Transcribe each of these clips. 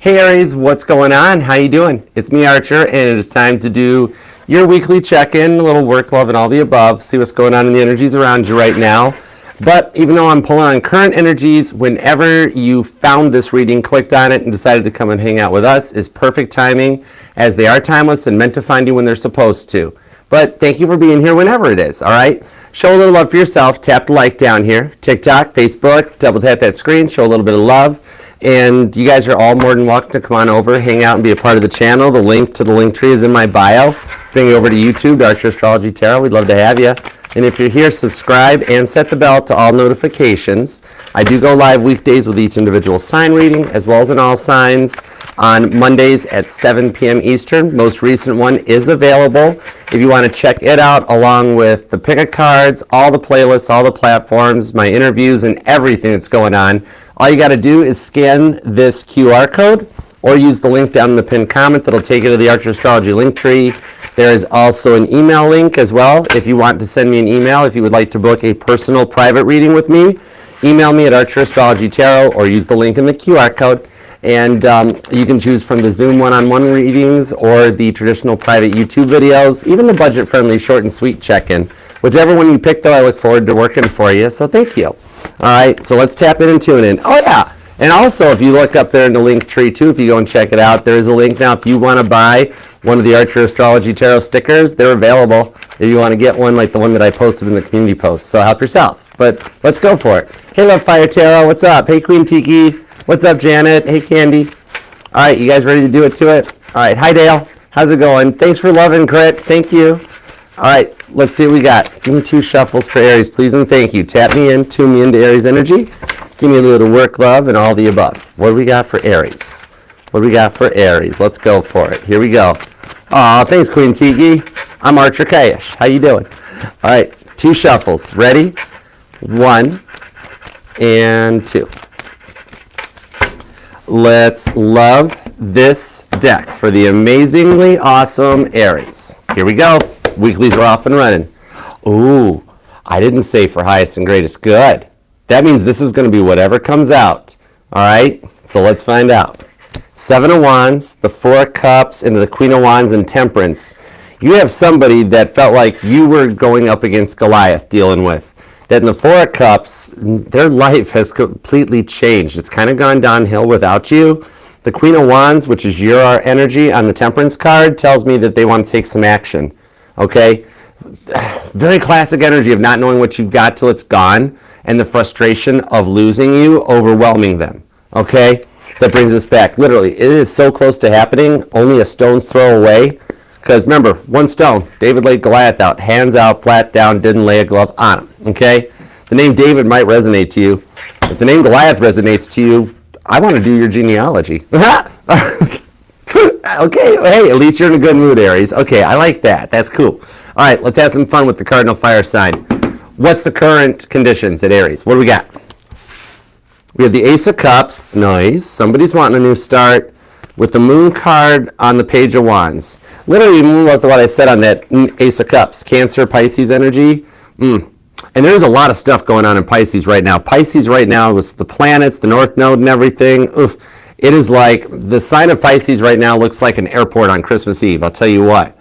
Hey Aries, what's going on? How you doing? It's me, Archer, and it is time to do your weekly check-in, a little work, love, and all the above. See what's going on in the energies around you right now. But even though I'm pulling on current energies, whenever you found this reading, clicked on it, and decided to come and hang out with us is perfect timing, as they are timeless and meant to find you when they're supposed to. But thank you for being here whenever it is, all right? Show a little love for yourself. Tap the like down here. TikTok, Facebook, double tap that screen. Show a little bit of love. And you guys are all more than welcome to come on over, hang out, and be a part of the channel. The link to the link tree is in my bio. Bring you over to YouTube, Archer Astrology Tarot. We'd love to have you. And if you're here, subscribe and set the bell to all notifications. I do go live weekdays with each individual sign reading, as well as in all signs, on Mondays at 7 p.m. Eastern. Most recent one is available. If you want to check it out, along with the pick of cards, all the playlists, all the platforms, my interviews, and everything that's going on, all you got to do is scan this QR code or use the link down in the pinned comment that'll take you to the Archer Astrology link tree. There is also an email link as well. If you want to send me an email, if you would like to book a personal private reading with me, email me at Archer Astrology Tarot or use the link in the QR code. And you can choose from the Zoom one-on-one readings or the traditional private YouTube videos, even the budget-friendly short and sweet check-in. Whichever one you pick, though, I look forward to working for you, so thank you. All right, so let's tap in and tune in. Oh, yeah. And also, if you look up there in the link tree, too, if you go and check it out, there's a link now. If you want to buy one of the Archer Astrology Tarot stickers, they're available. If you want to get one like the one that I posted in the community post. So help yourself. But let's go for it. Hey, Love Fire Tarot, what's up? Hey, Queen Tiki. What's up, Janet? Hey, Candy. All right, you guys ready to do it to it? All right, hi, Dale. How's it going? Thanks for loving, Crit. Thank you. All right, let's see what we got. Give me 2 shuffles for Aries, please, and thank you. Tap me in, tune me into Aries energy. Give me a little work, love, and all the above. What do we got for Aries? What do we got for Aries? Let's go for it. Here we go. Aw, thanks, Queen Tiki. I'm Archer Kayesh. How you doing? All right, 2 shuffles. Ready? 1 and 2. Let's love this deck for the amazingly awesome Aries. Here we go. Weeklies are off and running. Ooh, I didn't say for highest and greatest. Good. That means this is going to be whatever comes out. All right, so let's find out. 7 of Wands, the 4 of Cups, and the Queen of Wands and Temperance. You have somebody that felt like you were going up against Goliath dealing with. That in the 4 of Cups, their life has completely changed. It's kind of gone downhill without you. The Queen of Wands, which is your energy on the Temperance card, tells me that they want to take some action. Okay? Very classic energy of not knowing what you've got till it's gone, and the frustration of losing you, overwhelming them. Okay? That brings us back. Literally, it is so close to happening, only a stone's throw away. Because remember, 1 stone, David laid Goliath out, hands out, flat down, didn't lay a glove on him. Okay? The name David might resonate to you. If the name Goliath resonates to you, I want to do your genealogy. Okay, hey, at least you're in a good mood, Aries. Okay, I like that. That's cool. All right, let's have some fun with the cardinal fire sign. What's the current conditions at Aries? What do we got? We have the Ace of Cups. Nice. Somebody's wanting a new start with the Moon card on the Page of Wands. Literally, what I said on that Ace of Cups. Cancer, Pisces energy. And there's a lot of stuff going on in Pisces right now. Pisces right now with the planets, the North Node and everything. Oof. It is like the sign of Pisces right now looks like an airport on Christmas Eve. I'll tell you what.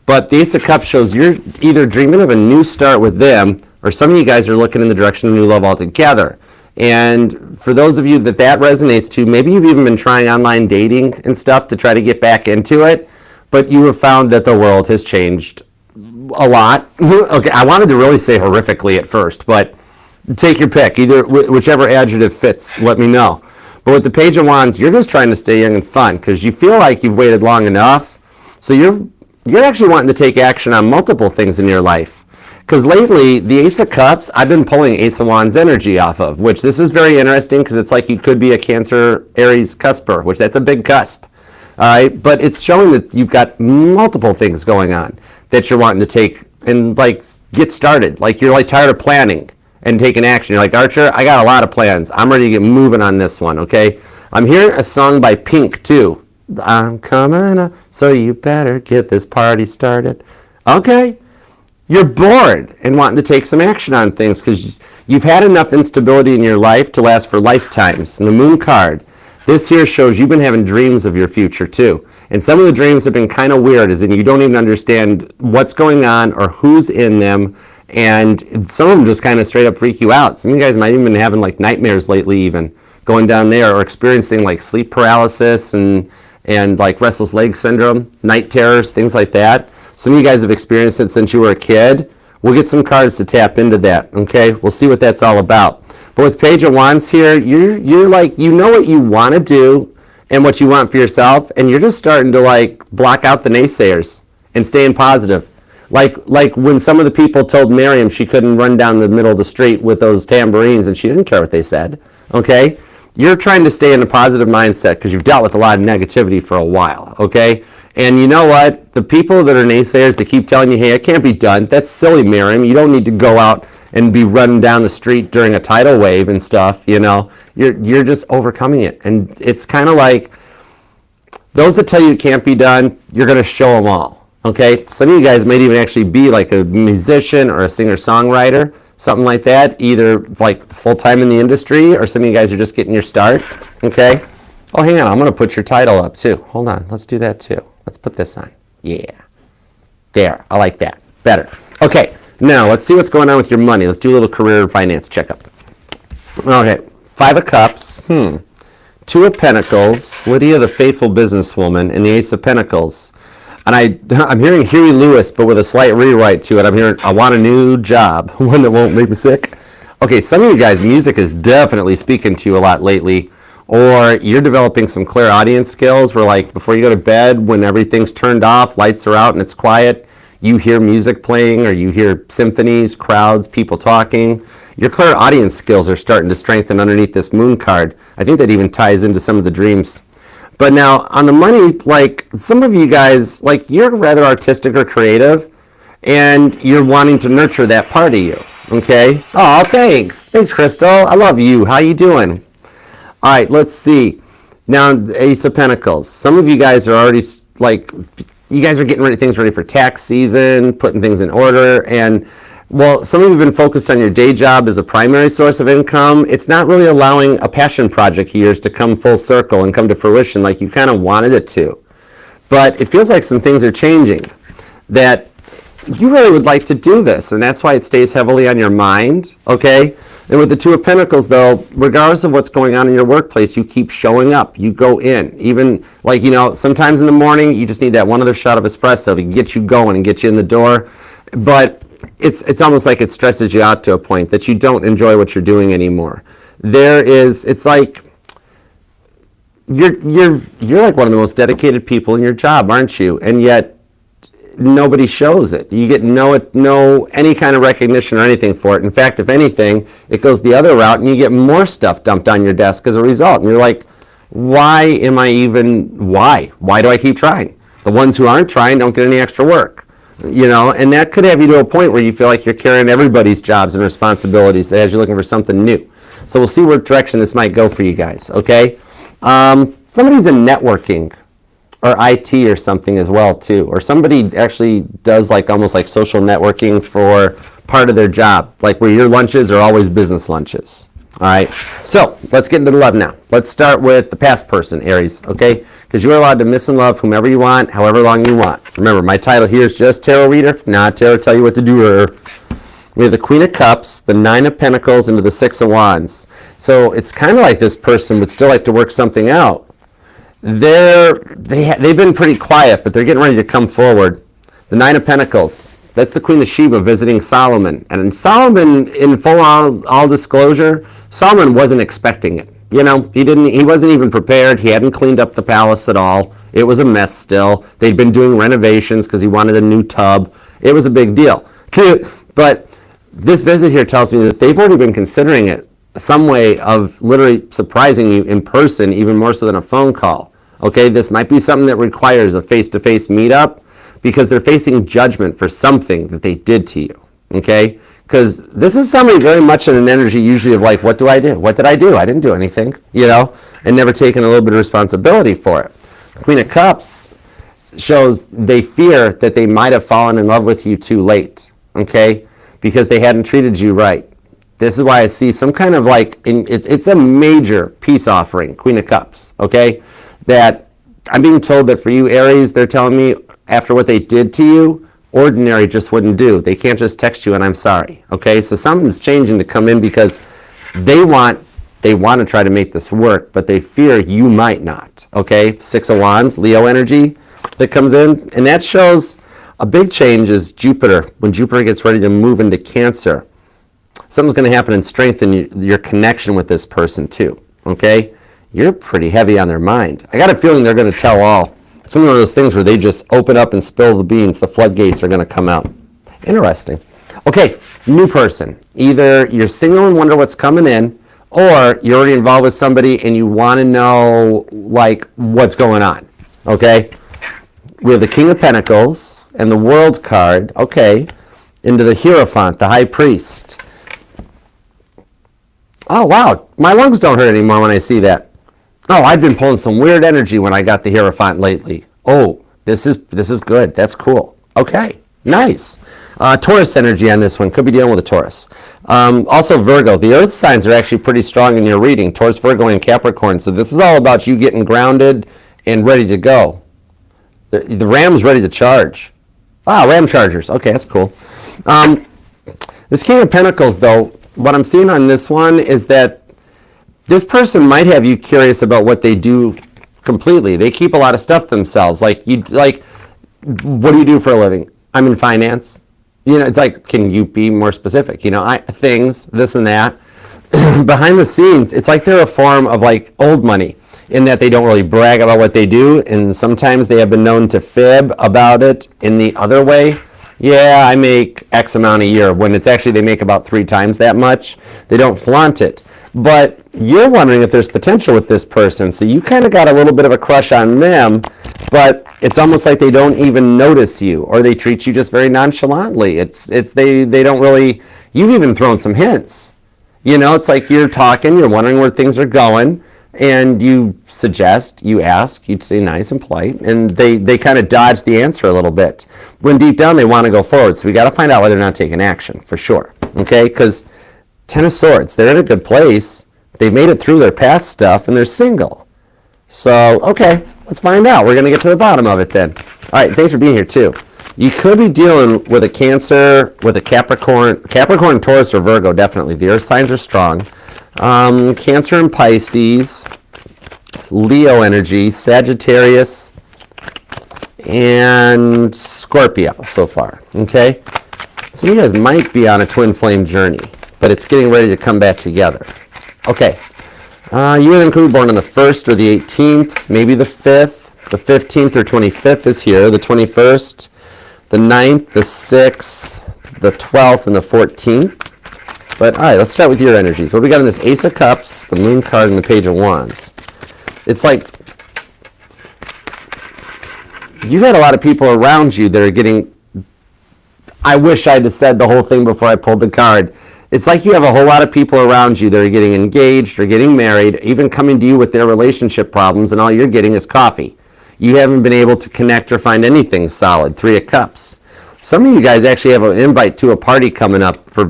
But the Ace of Cups shows you're either dreaming of a new start with them, or some of you guys are looking in the direction of new love altogether. And for those of you that resonates to, maybe you've even been trying online dating and stuff to try to get back into it, but you have found that the world has changed a lot. Okay, I wanted to really say horrifically at first, but take your pick. Either whichever adjective fits, let me know. But with the Page of Wands, you're just trying to stay young and fun because you feel like you've waited long enough. So you're actually wanting to take action on multiple things in your life. Because lately, the Ace of Cups, I've been pulling Ace of Wands energy off of, which this is very interesting because it's like you could be a Cancer Aries cusper, which that's a big cusp. All right, but it's showing that you've got multiple things going on that you're wanting to take and like get started. Like you're like tired of planning and taking action. You're like, Archer, I got a lot of plans. I'm ready to get moving on this one, okay? I'm hearing a song by Pink, too. I'm coming up, so you better get this party started. Okay. You're bored and wanting to take some action on things because you've had enough instability in your life to last for lifetimes. And the Moon card, This here shows you've been having dreams of your future too. And some of the dreams have been kind of weird, as in you don't even understand what's going on or who's in them. And some of them just kind of straight up freak you out. Some of you guys might even been having like nightmares lately, even going down there, or experiencing like sleep paralysis and like restless leg syndrome, night terrors, things like that. Some of you guys have experienced it since you were a kid. We'll get some cards to tap into that, okay? We'll see what that's all about. But with Page of Wands here, you're like, you know what you want to do and what you want for yourself, and you're just starting to like block out the naysayers and staying positive. Like when some of the people told Miriam she couldn't run down the middle of the street with those tambourines, and she didn't care what they said, okay? You're trying to stay in a positive mindset because you've dealt with a lot of negativity for a while, okay? And you know what? The people that are naysayers that keep telling you, hey, it can't be done, that's silly, Miriam. You don't need to go out and be running down the street during a tidal wave and stuff, you know. You're just overcoming it. And it's kind of like those that tell you it can't be done, you're going to show them all, okay? Some of you guys might even actually be like a musician or a singer-songwriter, something like that, either like full-time in the industry, or some of you guys are just getting your start, okay? Oh, hang on, I'm going to put your title up too. Hold on, let's do that too. Let's put this on. Yeah. There, I like that. Better. Okay, now let's see what's going on with your money. Let's do a little career and finance checkup. Okay, 5 of Cups, 2 of Pentacles, Lydia the faithful businesswoman, and the Ace of Pentacles. And I'm hearing Huey Lewis, but with a slight rewrite to it. I'm hearing, I want a new job, one that won't make me sick. Okay, some of you guys, music is definitely speaking to you a lot lately. Or you're developing some clairaudience skills where, like, before you go to bed, when everything's turned off, lights are out and it's quiet, you hear music playing, or you hear symphonies, crowds, people talking. Your clairaudience skills are starting to strengthen underneath this moon card. I think that even ties into some of the dreams. But now, on the money, like, some of you guys, like, you're rather artistic or creative, and you're wanting to nurture that part of you, okay? Oh, thanks. Thanks, Crystal. I love you. How you doing? All right, let's see. Now, Ace of Pentacles. Some of you guys are already, like, you guys are getting things ready for tax season, putting things in order, and, well, some of you have been focused on your day job as a primary source of income. It's not really allowing a passion project of yours to come full circle and come to fruition like you kind of wanted it to. But it feels like some things are changing, that you really would like to do this, and that's why it stays heavily on your mind, okay? And with the 2 of Pentacles, though, regardless of what's going on in your workplace, you keep showing up. You go in. Even, like, you know, sometimes in the morning, you just need that one other shot of espresso to get you going and get you in the door. But it's almost like it stresses you out to a point that you don't enjoy what you're doing anymore. It's like you're like one of the most dedicated people in your job, aren't you? And yet nobody shows it. You get no any kind of recognition or anything for it. In fact, if anything, it goes the other route and you get more stuff dumped on your desk as a result. And you're like, why do I keep trying? The ones who aren't trying don't get any extra work. You know, and that could have you to a point where you feel like you're carrying everybody's jobs and responsibilities as you're looking for something new. So we'll see what direction this might go for you guys, okay? Somebody's in networking or IT or something as well too, or somebody actually does like almost like social networking for part of their job, like where your lunches are always business lunches. All right, so let's get into the love now. Let's start with the past person, Aries, okay? Because you're allowed to miss and love whomever you want, however long you want. Remember, my title here is just Tarot Reader, not Tarot Tell You What to Do. We have the Queen of Cups, the 9 of Pentacles, into the 6 of Wands. So it's kind of like this person would still like to work something out. They've been pretty quiet, but they're getting ready to come forward. The 9 of Pentacles, that's the Queen of Sheba visiting Solomon. And Solomon, in full all disclosure, Solomon wasn't expecting it. You know, he wasn't even prepared. He hadn't cleaned up the palace at all. It was a mess still. They'd been doing renovations because he wanted a new tub. It was a big deal. But this visit here tells me that they've already been considering it some way of literally surprising you in person, even more so than a phone call. Okay, this might be something that requires a face-to-face meetup because they're facing judgment for something that they did to you. Okay, because this is somebody very much in an energy usually of like, what do I do? What did I do? I didn't do anything, you know, and never taking a little bit of responsibility for it. Queen of Cups shows they fear that they might have fallen in love with you too late, okay, because they hadn't treated you right. This is why I see some kind of like, it's a major peace offering, Queen of Cups, okay? That I'm being told that for you, Aries, they're telling me after what they did to you, ordinary just wouldn't do. They can't just text you and I'm sorry, okay? So something's changing to come in because they want to try to make this work, but they fear you might not, okay? 6 of Wands, Leo energy that comes in, and that shows a big change is Jupiter. When Jupiter gets ready to move into Cancer, something's going to happen and strengthen your connection with this person too, okay? You're pretty heavy on their mind. I got a feeling they're going to tell all. Some of those things where they just open up and spill the beans, the floodgates are going to come out. Interesting. Okay, new person. Either you're single and wonder what's coming in, or you're already involved with somebody and you want to know, like, what's going on, okay? We have the King of Pentacles and the World card, okay, into the Hierophant, the High Priest. Oh, wow, my lungs don't hurt anymore when I see that. Oh, I've been pulling some weird energy when I got the Hierophant lately. Oh, this is good. That's cool. Okay, nice. Taurus energy on this one. Could be dealing with a Taurus. Also Virgo. The earth signs are actually pretty strong in your reading. Taurus, Virgo, and Capricorn. So this is all about you getting grounded and ready to go. The ram's ready to charge. Ah, ram chargers. Okay, that's cool. This King of Pentacles, though, what I'm seeing on this one is that this person might have you curious about what they do completely. They keep a lot of stuff themselves. Like, what do you do for a living? I'm in finance. You know, it's like, can you be more specific? You know, things, this and that. Behind the scenes, it's like they're a form of like old money in that they don't really brag about what they do. And sometimes they have been known to fib about it in the other way. Yeah, I make X amount a year, when it's actually they make about 3 times that much. They don't flaunt it. But you're wondering if there's potential with this person. So you kind of got a little bit of a crush on them, but it's almost like they don't even notice you, or they treat you just very nonchalantly. They don't really, you've even thrown some hints. You know, it's like you're talking, you're wondering where things are going, and you suggest, you ask, you stay nice and polite, and they kind of dodge the answer a little bit. When deep down they want to go forward. So we got to find out why they're not taking action, for sure. Okay, because 10 of Swords, they're in a good place. They've made it through their past stuff, and they're single. So, okay, let's find out. We're going to get to the bottom of it then. All right, thanks for being here, too. You could be dealing with a Cancer, with a Capricorn, Taurus, or Virgo, definitely. The earth signs are strong. Cancer and Pisces, Leo energy, Sagittarius, and Scorpio so far, okay? Some of you guys might be on a twin flame journey, but it's getting ready to come back together. Okay, you and them could be born on the 1st or the 18th, maybe the 5th, the 15th or 25th is here, the 21st, the 9th, the 6th, the 12th, and the 14th. But all right, let's start with your energies. What do we got in this? Ace of Cups, the Moon card, and the Page of Wands. It's like you've had a lot of people around you that are getting, I wish I'd have said the whole thing before I pulled the card. It's like you have a whole lot of people around you that are getting engaged or getting married, even coming to you with their relationship problems, and all you're getting is coffee. You haven't been able to connect or find anything solid. 3 of Cups. Some of you guys actually have an invite to a party coming up for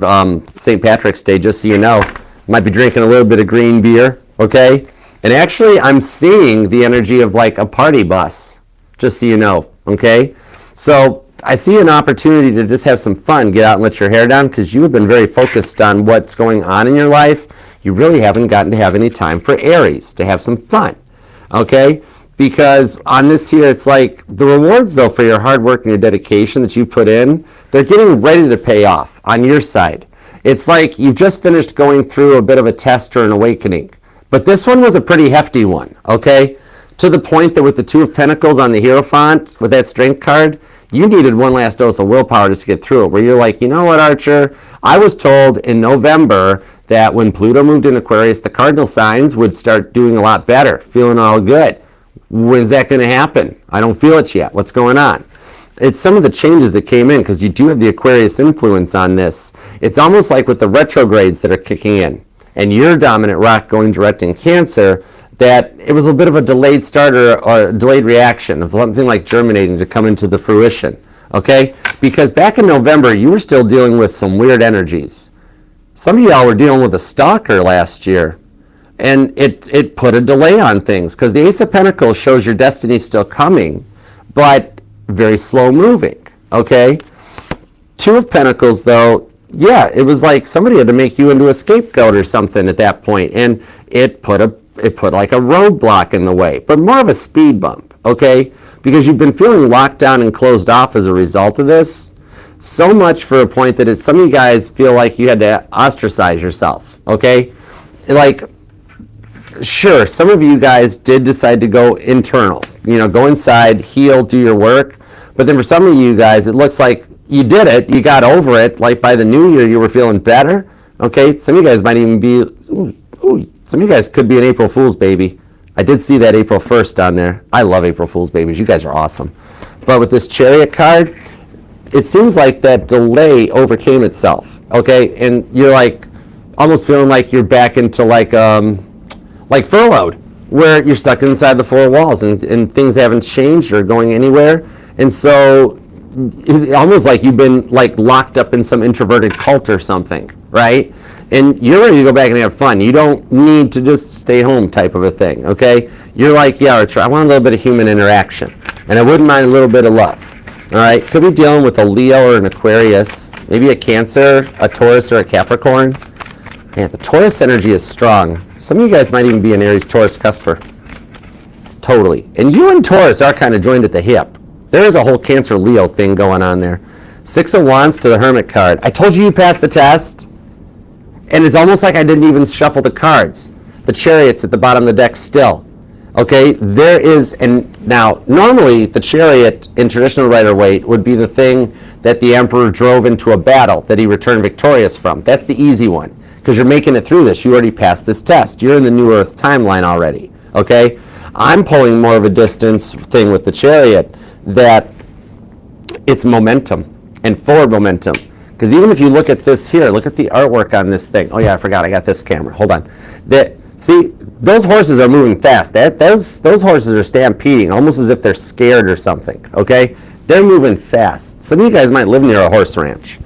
St. Patrick's Day, just so you know. Might be drinking a little bit of green beer, okay? And actually, I'm seeing the energy of like a party bus, just so you know, okay? So I see an opportunity to just have some fun, get out and let your hair down, because you have been very focused on what's going on in your life. You really haven't gotten to have any time for Aries to have some fun, okay? Because on this here, it's like the rewards, though, for your hard work and your dedication that you've put in, they're getting ready to pay off on your side. It's like you've just finished going through a bit of a test or an awakening. But this one was a pretty hefty one, okay? To the point that with the 2 of Pentacles on the Hierophant, with that Strength card, you needed one last dose of willpower just to get through it, where you're like, you know what, Archer? I was told in November that when Pluto moved in Aquarius, the cardinal signs would start doing a lot better, feeling all good. When's that going to happen? I don't feel it yet. What's going on? It's some of the changes that came in, because you do have the Aquarius influence on this. It's almost like with the retrogrades that are kicking in, and your dominant rock going direct in Cancer, that it was a bit of a delayed starter or a delayed reaction of something like germinating to come into the fruition, okay? Because back in November, you were still dealing with some weird energies. Some of y'all were dealing with a stalker last year, and it put a delay on things, because the Ace of Pentacles shows your destiny still coming, but very slow moving, okay? Two of Pentacles, though, yeah, it was like somebody had to make you into a scapegoat or something at that point, and it put like a roadblock in the way, but more of a speed bump, okay? Because you've been feeling locked down and closed off as a result of this, so much for a point that some of you guys feel like you had to ostracize yourself, okay? Like, sure, some of you guys did decide to go internal, go inside, heal, do your work, but then for some of you guys, it looks like you did it, you got over it, like by the new year you were feeling better, okay? Some of you guys might even be, some of you guys could be an April Fool's baby. I did see that April 1st on there. I love April Fool's babies, you guys are awesome. But with this Chariot card, it seems like that delay overcame itself, okay? And you're like, almost feeling like you're back into like furloughed, where you're stuck inside the four walls and things haven't changed or going anywhere. And so almost like you've been like locked up in some introverted cult or something, right? And you're ready to go back and have fun. You don't need to just stay home type of a thing, okay? You're like, yeah, I want a little bit of human interaction, and I wouldn't mind a little bit of love, all right? Could be dealing with a Leo or an Aquarius, maybe a Cancer, a Taurus, or a Capricorn. Man, the Taurus energy is strong. Some of you guys might even be an Aries, Taurus, cusper. Totally. And you and Taurus are kind of joined at the hip. There is a whole Cancer Leo thing going on there. Six of Wands to the Hermit card. I told you passed the test, and it's almost like I didn't even shuffle the cards. The Chariot's at the bottom of the deck still. Okay, there is, and now normally the Chariot in traditional Rider-Waite would be the thing that the Emperor drove into a battle that he returned victorious from. That's the easy one, because you're making it through this. You already passed this test. You're in the New Earth timeline already, okay? I'm pulling more of a distance thing with the Chariot, that it's momentum and forward momentum. Because even if you look at this here, look at the artwork on this thing. Oh yeah, I forgot, I got this camera. Hold on. See, those horses are moving fast. Those horses are stampeding, almost as if they're scared or something, okay? They're moving fast. Some of you guys might live near a horse ranch.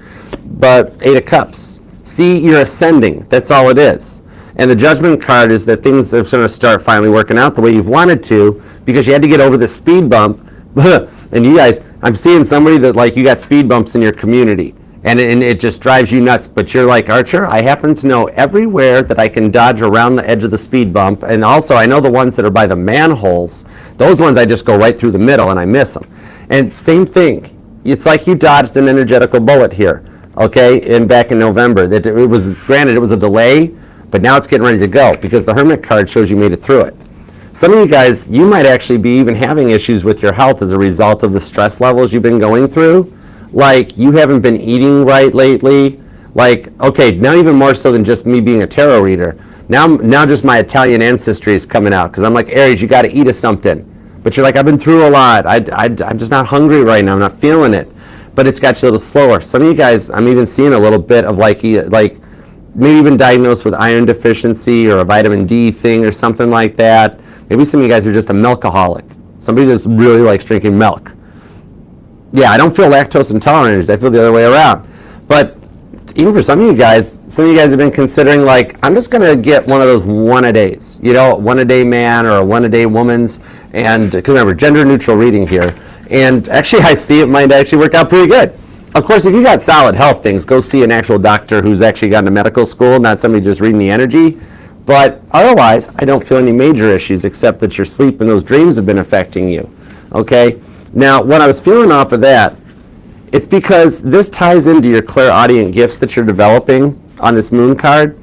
But Eight of Cups. See, you're ascending. That's all it is. And the Judgment card is that things are going to start finally working out the way you've wanted to, because you had to get over the speed bump. And you guys, I'm seeing somebody that, like, you got speed bumps in your community, and it just drives you nuts. But you're like, Archer, I happen to know everywhere that I can dodge around the edge of the speed bump, and also I know the ones that are by the manholes. Those ones I just go right through the middle and I miss them. And same thing, it's like you dodged an energetical bullet here, okay, back in November. That it was, granted, it was a delay, but now it's getting ready to go, because the Hermit card shows you made it through it. Some of you guys, you might actually be even having issues with your health as a result of the stress levels you've been going through. Like, you haven't been eating right lately. Like, okay, now even more so than just me being a tarot reader. Now just my Italian ancestry is coming out, because I'm like, Aries, you got to eat of something. But you're like, I've been through a lot. I'm just not hungry right now. I'm not feeling it. But it's got you a little slower. Some of you guys, I'm even seeing a little bit of like maybe been diagnosed with iron deficiency or a vitamin D thing or something like that. Maybe some of you guys are just a milkaholic. Somebody just really likes drinking milk. Yeah, I don't feel lactose intolerant. I feel the other way around. But even for some of you guys have been considering, like, I'm just going to get one of those one-a-days. One-a-day man or a one-a-day woman's. And because remember, gender-neutral reading here. And actually, I see it might actually work out pretty good. Of course, if you got solid health things, go see an actual doctor who's actually gone to medical school, not somebody just reading the energy. But otherwise, I don't feel any major issues, except that your sleep and those dreams have been affecting you, okay? Now, when I was feeling off of that, it's because this ties into your clairaudient gifts that you're developing on this moon card.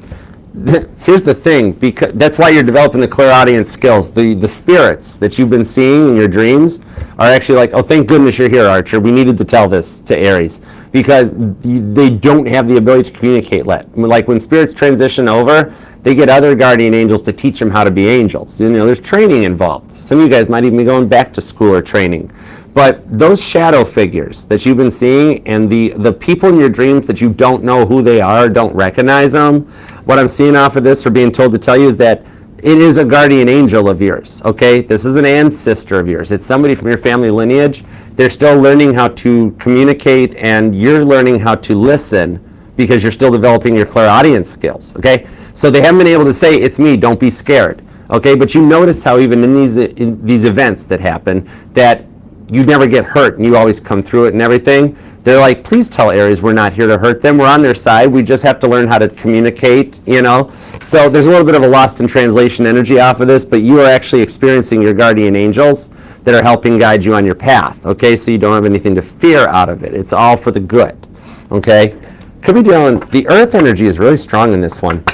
Here's the thing, because that's why you're developing the clairaudient skills. The spirits that you've been seeing in your dreams are actually like, oh, thank goodness you're here, Archer. We needed to tell this to Aries, because they don't have the ability to communicate. Like when spirits transition over, they get other guardian angels to teach them how to be angels. There's training involved. Some of you guys might even be going back to school or training. But those shadow figures that you've been seeing, and the people in your dreams that you don't know who they are, don't recognize them, what I'm seeing off of this or being told to tell you is that it is a guardian angel of yours, okay? This is an ancestor of yours. It's somebody from your family lineage. They're still learning how to communicate, and you're learning how to listen because you're still developing your clairaudience skills, okay? So they haven't been able to say, it's me, don't be scared, okay? But you notice how even in these events that happen, that you never get hurt and you always come through it and everything. They're like, please tell Aries we're not here to hurt them. We're on their side. We just have to learn how to communicate, you know? So there's a little bit of a lost in translation energy off of this, but you are actually experiencing your guardian angels that are helping guide you on your path, okay? So you don't have anything to fear out of it. It's all for the good, okay? Could be dealing, the earth energy is really strong in this one.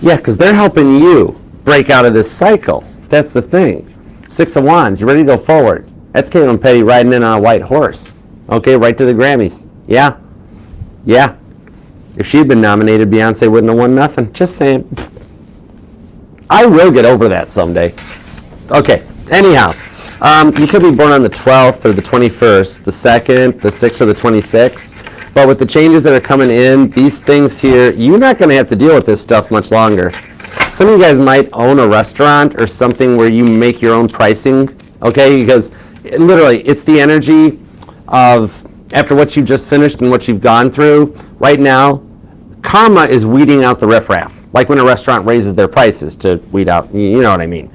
Yeah, because they're helping you break out of this cycle. That's the thing. 6 of Wands, you ready to go forward. That's Caitlin Petty riding in on a white horse. Okay, right to the Grammys. Yeah. Yeah. If she had been nominated, Beyonce wouldn't have won nothing. Just saying. I will get over that someday. Okay, anyhow. You could be born on the 12th or the 21st, the 2nd, the 6th, or the 26th. But with the changes that are coming in, these things here, you're not going to have to deal with this stuff much longer. Some of you guys might own a restaurant or something where you make your own pricing, okay? Because literally, it's the energy of after what you just finished and what you've gone through. Right now, karma is weeding out the riffraff. Like when a restaurant raises their prices to weed out, you know what I mean?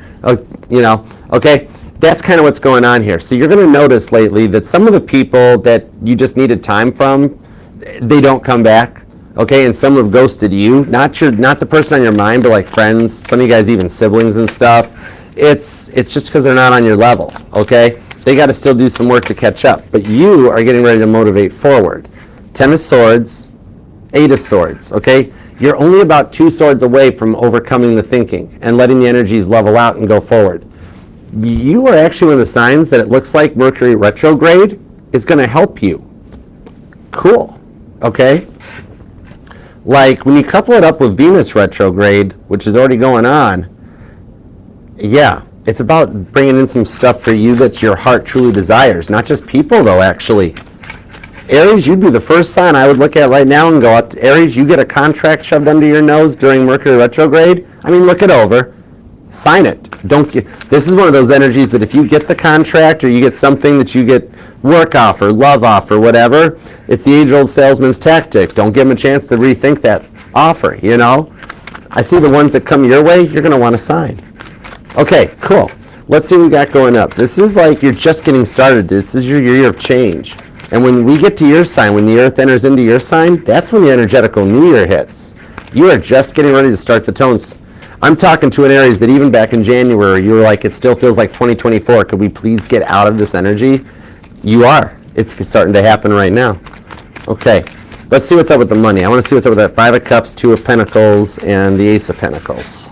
You know, okay? That's kind of what's going on here. So you're going to notice lately that some of the people that you just needed time from, they don't come back, okay? And some have ghosted you. Not the person on your mind, but like friends, some of you guys even siblings and stuff. It's just because they're not on your level, okay? They got to still do some work to catch up. But you are getting ready to motivate forward. 10 of Swords, 8 of Swords, okay? You're only about 2 swords away from overcoming the thinking and letting the energies level out and go forward. You are actually one of the signs that it looks like Mercury retrograde is going to help you. Cool, okay? Like when you couple it up with Venus retrograde, which is already going on, yeah. It's about bringing in some stuff for you that your heart truly desires. Not just people, though, actually. Aries, you'd be the first sign I would look at right now and go, Aries, you get a contract shoved under your nose during Mercury retrograde? I mean, look it over. Sign it. This is one of those energies that if you get the contract or you get something that you get work off or love off or whatever, it's the age-old salesman's tactic. Don't give them a chance to rethink that offer, you know? I see the ones that come your way, you're going to want to sign. Okay, cool. Let's see what we got going up. This is like you're just getting started. This is your year of change. And when we get to your sign, when the earth enters into your sign, that's when the energetical new year hits. You are just getting ready to start the tones. I'm talking to an Aries that even back in January, you were like, it still feels like 2024. Could we please get out of this energy? You are. It's starting to happen right now. Okay, let's see what's up with the money. I want to see what's up with that 5 of Cups, 2 of Pentacles, and the Ace of Pentacles.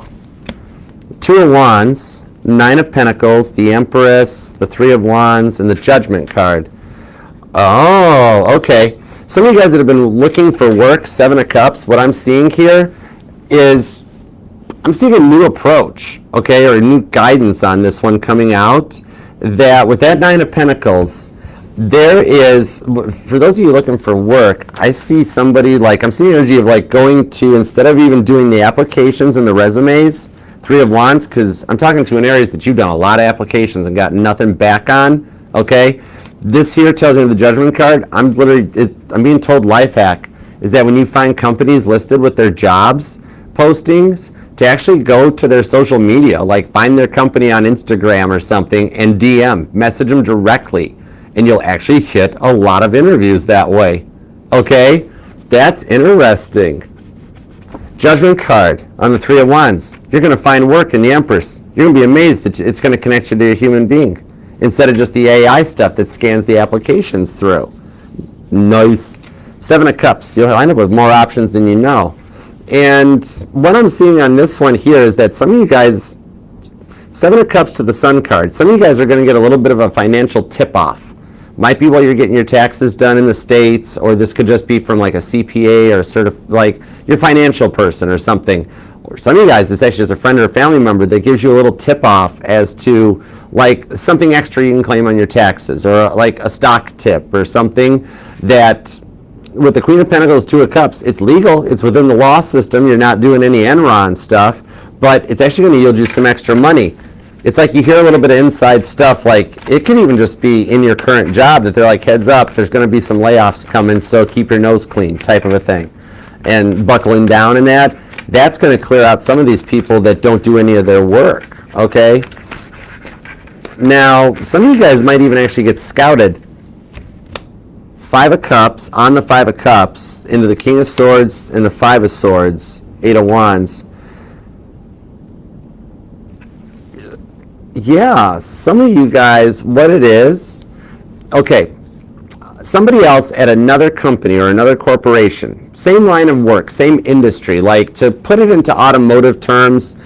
2 of Wands, 9 of Pentacles, the Empress, the 3 of Wands, and the Judgment card. Oh, okay. Some of you guys that have been looking for work, 7 of Cups, what I'm seeing here is I'm seeing a new approach, okay, or a new guidance on this one coming out, that with that 9 of Pentacles, there is, for those of you looking for work, I see somebody like, I'm seeing energy of like going to, instead of even doing the applications and the resumes, 3 of Wands, because I'm talking to an Aries that you've done a lot of applications and got nothing back on, okay? This here tells me the Judgment card, I'm being told life hack, is that when you find companies listed with their jobs postings, to actually go to their social media, like find their company on Instagram or something and DM, message them directly, and you'll actually hit a lot of interviews that way, okay? That's interesting. Judgment card on the 3 of Wands. You're going to find work in the Empress. You're going to be amazed that it's going to connect you to a human being instead of just the AI stuff that scans the applications through. Nice. 7 of Cups. You'll end up with more options than you know. And what I'm seeing on this one here is that some of you guys, 7 of Cups to the Sun card, some of you guys are going to get a little bit of a financial tip-off. Might be while you're getting your taxes done in the States, or this could just be from like a CPA or like your financial person or something. Or some of you guys, it's actually just a friend or a family member that gives you a little tip-off as to like something extra you can claim on your taxes, or like a stock tip or something that, with the Queen of Pentacles, 2 of Cups, it's legal, it's within the law system, you're not doing any Enron stuff, but it's actually going to yield you some extra money. It's like you hear a little bit of inside stuff, like it can even just be in your current job that they're like, heads up, there's going to be some layoffs coming, so keep your nose clean type of a thing. And buckling down in that's going to clear out some of these people that don't do any of their work, okay? Now, some of you guys might even actually get scouted. 5 of Cups, on the 5 of Cups, into the King of Swords and the 5 of Swords, 8 of Wands. Yeah, some of you guys, what it is, okay, somebody else at another company or another corporation, same line of work, same industry, like to put it into automotive terms,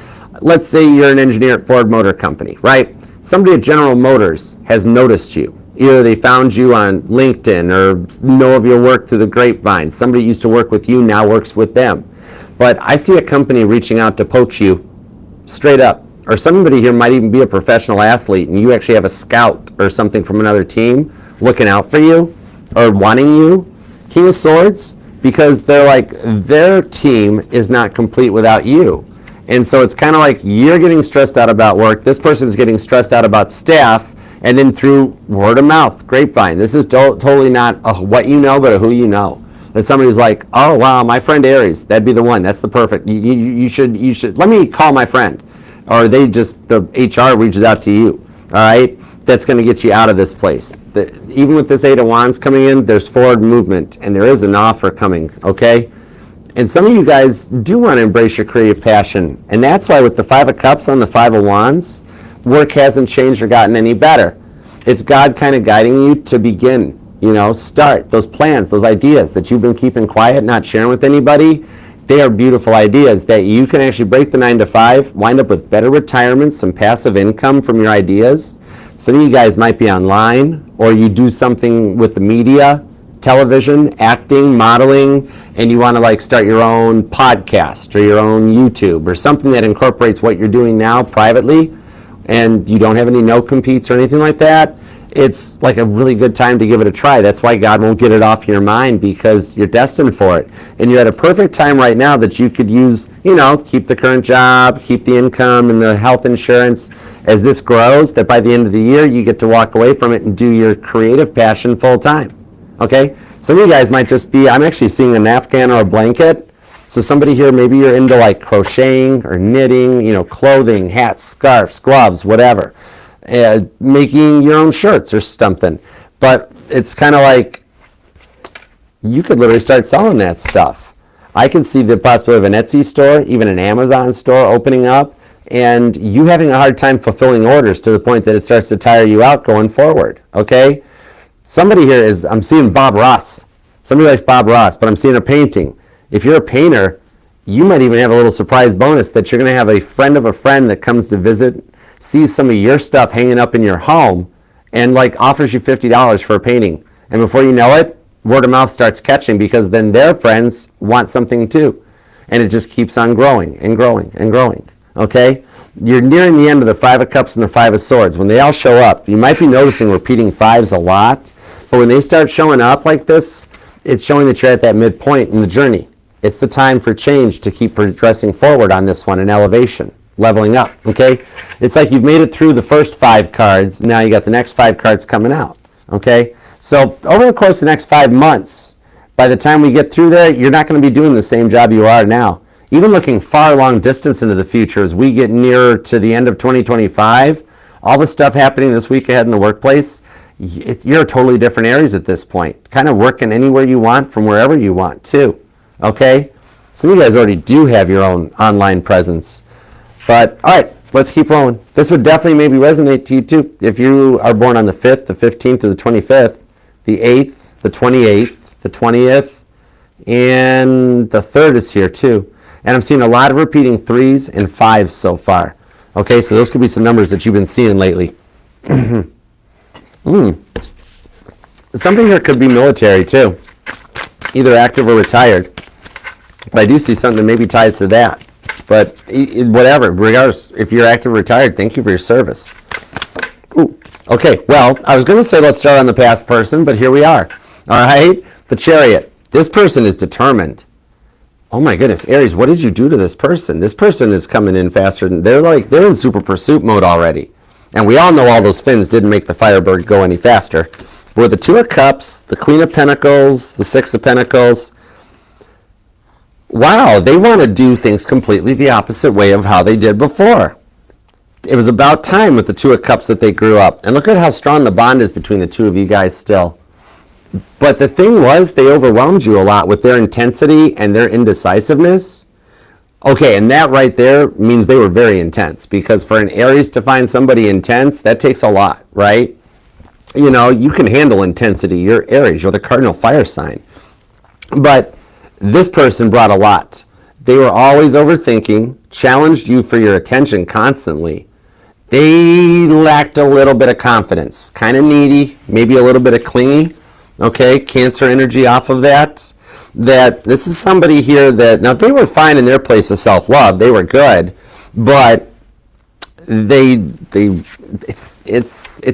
let's say you're an engineer at Ford Motor Company, right? Somebody at General Motors has noticed you. Either they found you on LinkedIn or know of your work through the grapevine. Somebody used to work with you, now works with them. But I see a company reaching out to poach you straight up. Or somebody here might even be a professional athlete and you actually have a scout or something from another team looking out for you or wanting you. King of Swords, because they're like, their team is not complete without you. And so it's kind of like you're getting stressed out about work, this person's getting stressed out about staff, and then through word of mouth, grapevine. This is totally not a what you know, but a who you know. That somebody's like, oh wow, my friend Aries, that'd be the one, that's the perfect, you should, let me call my friend. Or they just, the HR reaches out to you, all right? That's going to get you out of this place. Even with this 8 of Wands coming in, there's forward movement, and there is an offer coming, okay? And some of you guys do want to embrace your creative passion, and that's why with the 5 of Cups on the 5 of Wands, work hasn't changed or gotten any better. It's God kind of guiding you to begin, start those plans, those ideas that you've been keeping quiet, not sharing with anybody. They are beautiful ideas that you can actually break the 9 to 5, wind up with better retirement, some passive income from your ideas. Some of you guys might be online, or you do something with the media, television, acting, modeling, and you want to like start your own podcast or your own YouTube or something that incorporates what you're doing now privately, and you don't have any no-competes or anything like that. It's like a really good time to give it a try. That's why God won't get it off your mind, because you're destined for it. And you're at a perfect time right now that you could use, keep the current job, keep the income and the health insurance as this grows, that by the end of the year you get to walk away from it and do your creative passion full time. Okay? Some of you guys might just be, I'm actually seeing an Afghan or a blanket. So somebody here, maybe you're into like crocheting or knitting, clothing, hats, scarves, gloves, whatever. Making your own shirts or something. But it's kind of like you could literally start selling that stuff. I can see the possibility of an Etsy store, even an Amazon store opening up, and you having a hard time fulfilling orders to the point that it starts to tire you out going forward, okay? Somebody here I'm seeing Bob Ross. Somebody likes Bob Ross, but I'm seeing a painting. If you're a painter, you might even have a little surprise bonus that you're going to have a friend of a friend that comes to visit, sees some of your stuff hanging up in your home, and like offers you $50 for a painting. And before you know it, word of mouth starts catching, because then their friends want something too. And it just keeps on growing and growing and growing, okay? You're nearing the end of the 5 of Cups and the 5 of Swords. When they all show up, you might be noticing repeating 5s a lot, but when they start showing up like this, it's showing that you're at that midpoint in the journey. It's the time for change to keep progressing forward on this one in elevation. Leveling up, okay? It's like you've made it through the first 5 cards, now you got the next 5 cards coming out, okay? So over the course of the next 5 months, by the time we get through there, you're not going to be doing the same job you are now. Even looking far long distance into the future, as we get nearer to the end of 2025, all the stuff happening this week ahead in the workplace, you're a totally different Aries at this point. Kind of working anywhere you want from wherever you want too, okay? Some of you guys already do have your own online presence. But, all right, let's keep rolling. This would definitely maybe resonate to you, too. If you are born on the 5th, the 15th, or the 25th, the 8th, the 28th, the 20th, and the 3rd is here, too. And I'm seeing a lot of repeating 3s and 5s so far. Okay, so those could be some numbers that you've been seeing lately. Somebody here could be military, too. Either active or retired. But I do see something that maybe ties to that. But whatever, regardless, if you're active or retired, thank you for your service. Ooh, okay, well, I was going to say let's start on the past person, but here we are. All right, the Chariot. This person is determined. oh my goodness, Aries, what did you do to this person? This person is coming in faster than they're in super pursuit mode already. And we all know all those fins didn't make the Firebird go any faster. But with the Two of Cups, the Queen of Pentacles, the Six of Pentacles, wow, they want to do things completely the opposite way of how they did before. It was about time with the Two of Cups that they grew up. And look at how strong the bond is between the two of you guys still. But the thing was, they overwhelmed you a lot with their intensity and their indecisiveness. Okay, and that right there means they were very intense, because for an Aries to find somebody intense, that takes a lot, right? You know, you can handle intensity. You're Aries. You're the cardinal fire sign. But this person brought a lot. They were always overthinking, challenged you for your attention constantly. They lacked a little bit of confidence, kind of needy, maybe a little bit of clingy. Okay, Cancer energy off of that. That this is somebody here that, now they were fine in their place of self-love. They were good, but it's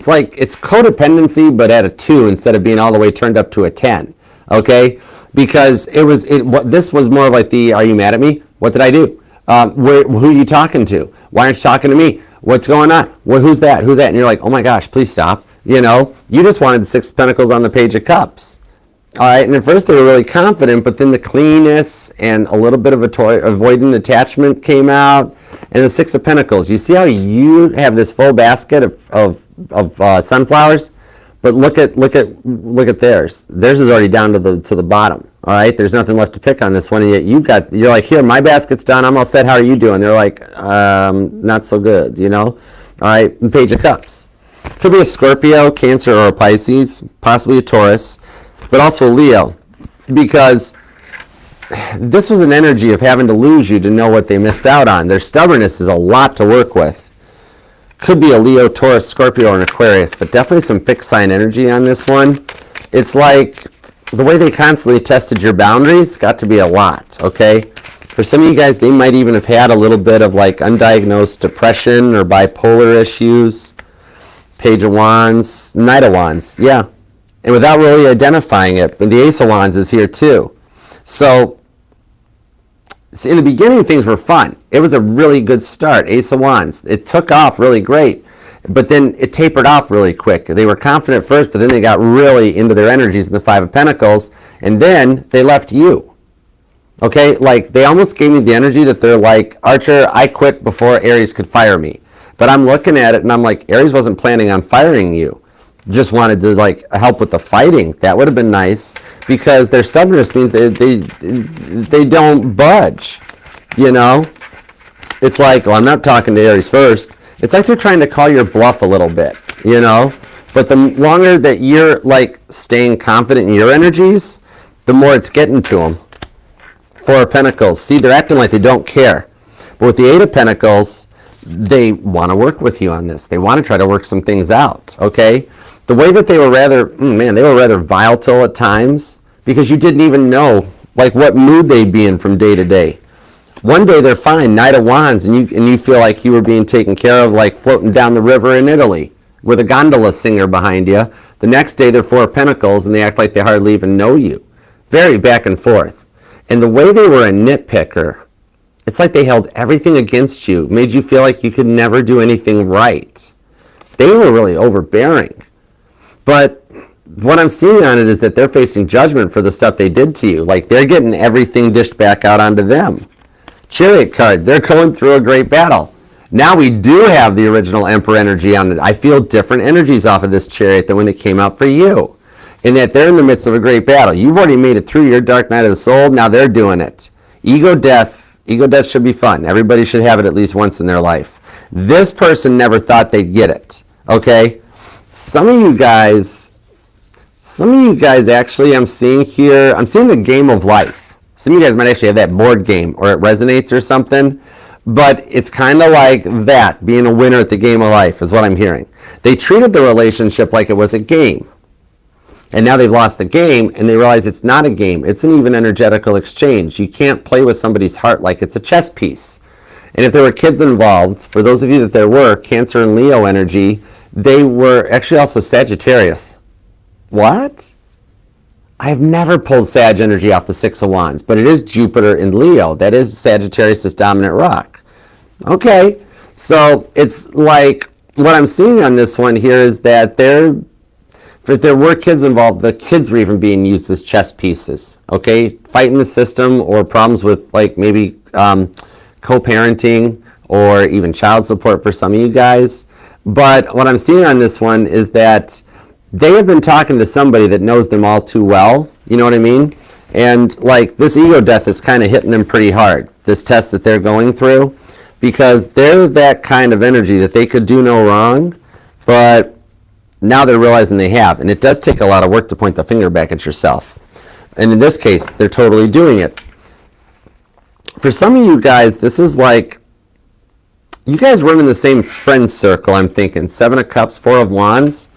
like it's codependency, but at a 2 instead of being all the way turned up to a 10. Okay, because this was more of like the, are you mad at me? What did I do? Who are you talking to? Why aren't you talking to me? What's going on? Who's that? Who's that? And you're like, oh my gosh, please stop. You know, you just wanted the Six of Pentacles on the Page of Cups. All right, and at first they were really confident, but then the cleanness and a little bit of avoidant attachment came out, and the Six of Pentacles. You see how you have this full basket of sunflowers, but look at theirs. Theirs is already down to the bottom. All right, there's nothing left to pick on this one, and yet you're like, here, my basket's done. I'm all set. How are you doing? They're like, not so good. You know. All right, and Page of Cups. Could be a Scorpio, Cancer, or a Pisces, possibly a Taurus, but also a Leo, because this was an energy of having to lose you to know what they missed out on. Their stubbornness is a lot to work with. Could be a Leo, Taurus, Scorpio, or an Aquarius, but definitely some fixed sign energy on this one. It's like the way they constantly tested your boundaries got to be a lot, okay? For some of you guys, they might even have had a little bit of like undiagnosed depression or bipolar issues. Page of Wands, Knight of Wands, yeah. And without really identifying it, but the Ace of Wands is here too. So in the beginning, things were fun. It was a really good start, Ace of Wands. It took off really great, but then it tapered off really quick. They were confident first, but then they got really into their energies in the Five of Pentacles, and then they left you. Okay, like they almost gave me the energy that they're like, Archer, I quit before Aries could fire me. But I'm looking at it and I'm like, Aries wasn't planning on firing you. Just wanted to like help with the fighting. That would have been nice, because their stubbornness means they don't budge. You know, it's like, well, I'm not talking to Aries first. It's like they're trying to call your bluff a little bit. You know, but the longer that you're like staying confident in your energies, the more it's getting to them. Four of Pentacles. See, they're acting like they don't care. But with the Eight of Pentacles, they want to work with you on this. They want to try to work some things out, okay? The way that they were they were rather volatile at times, because you didn't even know like what mood they'd be in from day to day. One day they're fine, Knight of Wands, and you feel like you were being taken care of, like floating down the river in Italy with a gondola singer behind you. The next day they're Four of Pentacles and they act like they hardly even know you. Very back and forth. And the way they were a nitpicker, it's like they held everything against you, made you feel like you could never do anything right. They were really overbearing. But what I'm seeing on it is that they're facing judgment for the stuff they did to you. Like they're getting everything dished back out onto them. Chariot card, they're going through a great battle. Now we do have the original Emperor energy on it. I feel different energies off of this Chariot than when it came out for you. In that they're in the midst of a great battle. You've already made it through your dark night of the soul. Now they're doing it. Ego death should be fun. Everybody should have it at least once in their life. This person never thought they'd get it. Okay? Some of you guys actually, I'm seeing the game of life. Some of you guys might actually have that board game, or it resonates or something, but it's kind of like that, being a winner at the game of life is what I'm hearing. They treated the relationship like it was a game. And now they've lost the game, and they realize it's not a game. It's an even energetical exchange. You can't play with somebody's heart like it's a chess piece. And if there were kids involved, for those of you that there were, Cancer and Leo energy, they were actually also Sagittarius. What? I have never pulled Sag energy off the Six of Wands, but it is Jupiter in Leo. That is Sagittarius' dominant rock. Okay, so it's like what I'm seeing on this one here is that if there were kids involved, the kids were even being used as chess pieces. Okay, fighting the system or problems with like maybe co-parenting or even child support for some of you guys. But what I'm seeing on this one is that they have been talking to somebody that knows them all too well. You know what I mean? And like this ego death is kind of hitting them pretty hard, this test that they're going through, because they're that kind of energy that they could do no wrong, but now they're realizing they have. And it does take a lot of work to point the finger back at yourself. And in this case, they're totally doing it. For some of you guys, this is like, you guys run in the same friend circle, I'm thinking. Seven of Cups, Four of Wands.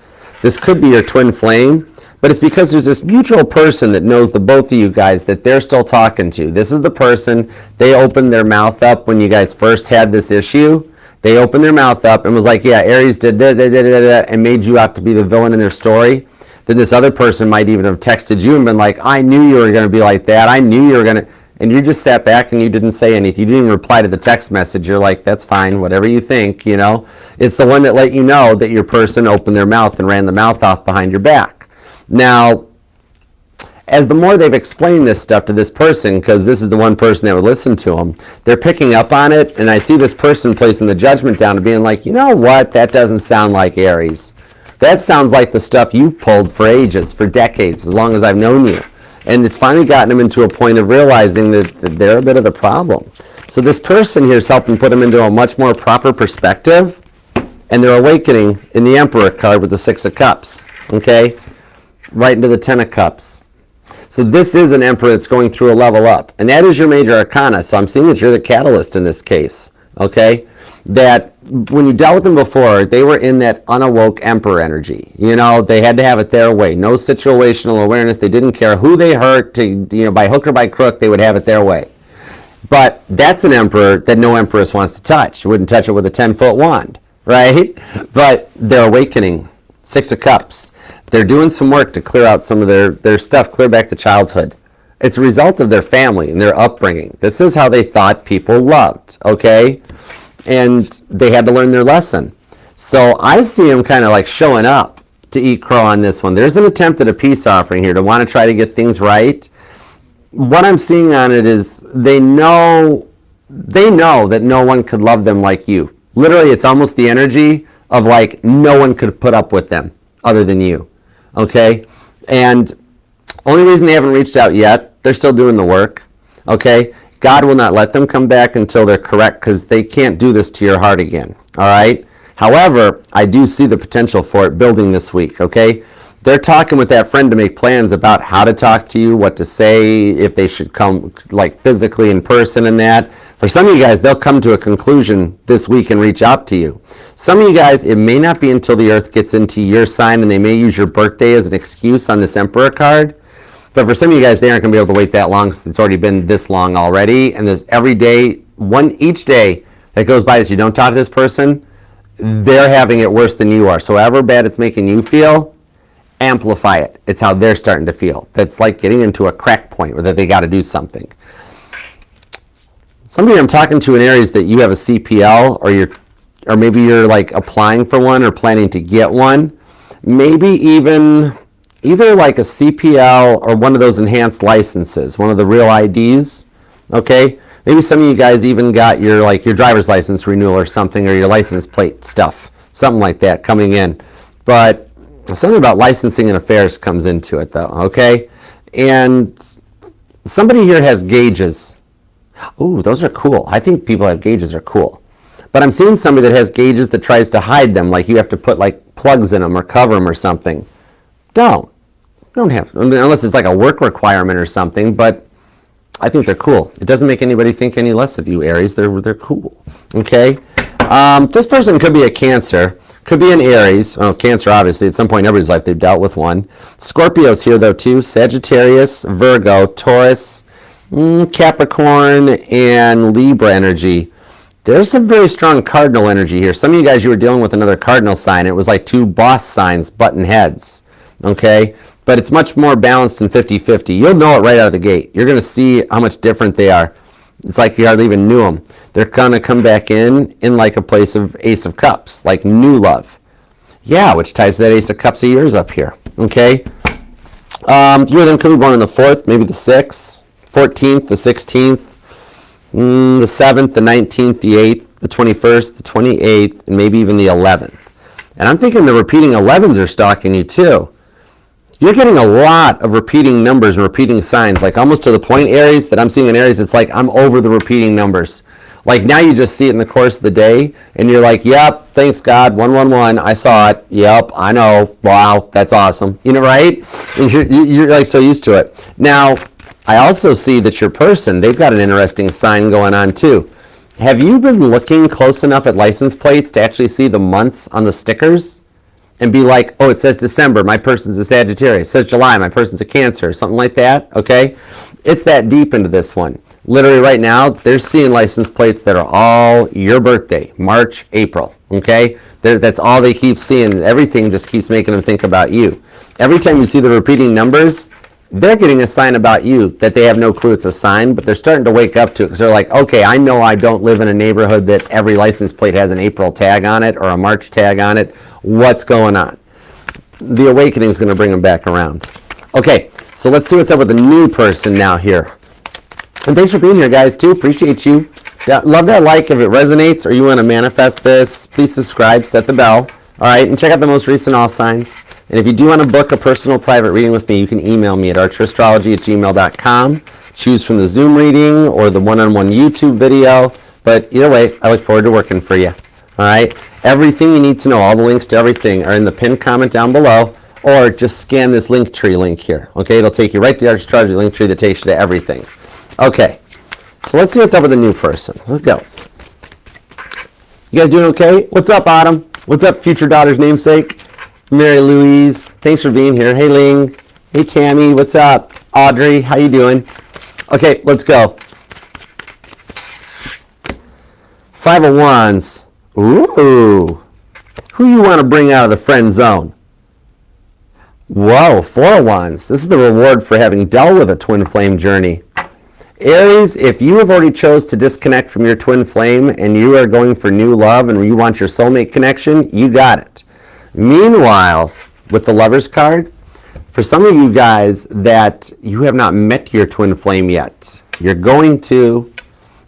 This could be your twin flame, but it's because there's this mutual person that knows the both of you guys that they're still talking to. This is the person, they opened their mouth up when you guys first had this issue. They opened their mouth up and was like, yeah, Aries did that, and made you out to be the villain in their story. Then this other person might even have texted you and been like, I knew you were going to be like that. I knew you were going to, and you just sat back and you didn't say anything. You didn't even reply to the text message. You're like, that's fine, whatever you think, you know. It's the one that let you know that your person opened their mouth and ran the mouth off behind your back. Now, as the more they've explained this stuff to this person, because this is the one person that would listen to them, they're picking up on it, and I see this person placing the judgment down and being like, you know what, that doesn't sound like Aries. That sounds like the stuff you've pulled for ages, for decades, as long as I've known you. And it's finally gotten them into a point of realizing that they're a bit of the problem. So this person here is helping put them into a much more proper perspective, and they're awakening in the Emperor card with the Six of Cups, okay? Right into the Ten of Cups. So this is an Emperor that's going through a level up, and that is your major arcana, so I'm seeing that you're the catalyst in this case, okay? That when you dealt with them before, they were in that unawoke Emperor energy. You know, they had to have it their way. No situational awareness. They didn't care who they hurt, by hook or by crook, they would have it their way. But that's an Emperor that no Empress wants to touch. You wouldn't touch it with a 10-foot wand, right? But they're awakening. Six of Cups. They're doing some work to clear out some of their stuff, clear back to childhood. It's a result of their family and their upbringing. This is how they thought people loved, okay? And they had to learn their lesson. So I see them kind of like showing up to eat crow on this one. There's an attempt at a peace offering here to want to try to get things right. What I'm seeing on it is they know that no one could love them like you. Literally, it's almost the energy of like no one could put up with them other than you. Okay? And only reason they haven't reached out yet, they're still doing the work. Okay? God will not let them come back until they're correct, because they can't do this to your heart again, all right? However, I do see the potential for it building this week, okay? They're talking with that friend to make plans about how to talk to you, what to say, if they should come like physically in person and that. For some of you guys, they'll come to a conclusion this week and reach out to you. Some of you guys, it may not be until the Earth gets into your sign, and they may use your birthday as an excuse on this Emperor card. But for some of you guys, they aren't going to be able to wait that long, because it's already been this long already. And there's every day, each day that goes by that you don't talk to this person, they're having it worse than you are. So however bad it's making you feel, amplify it. It's how they're starting to feel. That's like getting into a crack point where they got to do something. Somebody I'm talking to in Aries that you have a CPL, or maybe you're like applying for one or planning to get one. Maybe even either like a CPL or one of those enhanced licenses, one of the real IDs, okay? Maybe some of you guys even got your driver's license renewal or something, or your license plate stuff, something like that coming in. But something about licensing and affairs comes into it though, okay? And somebody here has gauges. Ooh, those are cool. I think people have gauges are cool. But I'm seeing somebody that has gauges that tries to hide them, like you have to put like plugs in them or cover them or something. Don't have, unless it's like a work requirement or something, but I think they're cool. It doesn't make anybody think any less of you, Aries. They're cool, okay? This person could be a Cancer, could be an Aries. Well, Cancer, obviously, at some point in everybody's life they've dealt with one. Scorpio's here, though, too. Sagittarius, Virgo, Taurus, Capricorn, and Libra energy. There's some very strong cardinal energy here. Some of you guys, you were dealing with another cardinal sign. It was like two boss signs button heads. Okay, but it's much more balanced than 50-50. You'll know it right out of the gate. You're going to see how much different they are. It's like you hardly even knew them. They're going to come back in like a place of Ace of Cups, like new love. Yeah, which ties to that Ace of Cups of yours up here. Okay? You or them could be born on the 4th, maybe the 6th, 14th, the 16th, the 7th, the 19th, the 8th, the 21st, the 28th, and maybe even the 11th. And I'm thinking the repeating 11s are stalking you too. You're getting a lot of repeating numbers and repeating signs, like almost to the point, Aries, that I'm seeing in Aries, it's like I'm over the repeating numbers. Like now you just see it in the course of the day, and you're like, yep, thanks God, 111, I saw it, yep, I know, wow, that's awesome. You know, right? And you're like so used to it. Now, I also see that your person, they've got an interesting sign going on too. Have you been looking close enough at license plates to actually see the months on the stickers? And be like, oh, it says December, my person's a Sagittarius. It says July, my person's a Cancer, something like that, okay? It's that deep into this one. Literally right now, they're seeing license plates that are all your birthday, March, April, okay? That's all they keep seeing. Everything just keeps making them think about you. Every time you see the repeating numbers, they're getting a sign about you that they have no clue it's a sign, but they're starting to wake up to it because they're like, okay, I know I don't live in a neighborhood that every license plate has an April tag on it or a March tag on it. What's going on? The awakening is going to bring them back around. Okay, so let's see what's up with the new person now here. And thanks for being here, guys, too. Appreciate you. Love that like if it resonates or you want to manifest this. Please subscribe, set the bell. All right, and check out the most recent all signs. And if you do want to book a personal private reading with me, you can email me at archerastrology@gmail.com. Choose from the Zoom reading or the one-on-one YouTube video. But either way, I look forward to working for you. All right? Everything you need to know, all the links to everything are in the pinned comment down below, or just scan this Linktree link here. Okay? It'll take you right to the Arch Astrology Linktree that takes you to everything. Okay. So let's see what's up with the new person. Let's go. You guys doing okay? What's up, Autumn? What's up, future daughter's namesake? Mary Louise, thanks for being here. Hey, Ling. Hey, Tammy, what's up? Audrey, how you doing? Okay, let's go. 5 of Wands. Ooh. Who you want to bring out of the friend zone? Whoa, 4 of Wands. This is the reward for having dealt with a twin flame journey. Aries, if you have already chose to disconnect from your twin flame and you are going for new love and you want your soulmate connection, you got it. Meanwhile, with the Lover's card, for some of you guys that you have not met your twin flame yet, you're going to,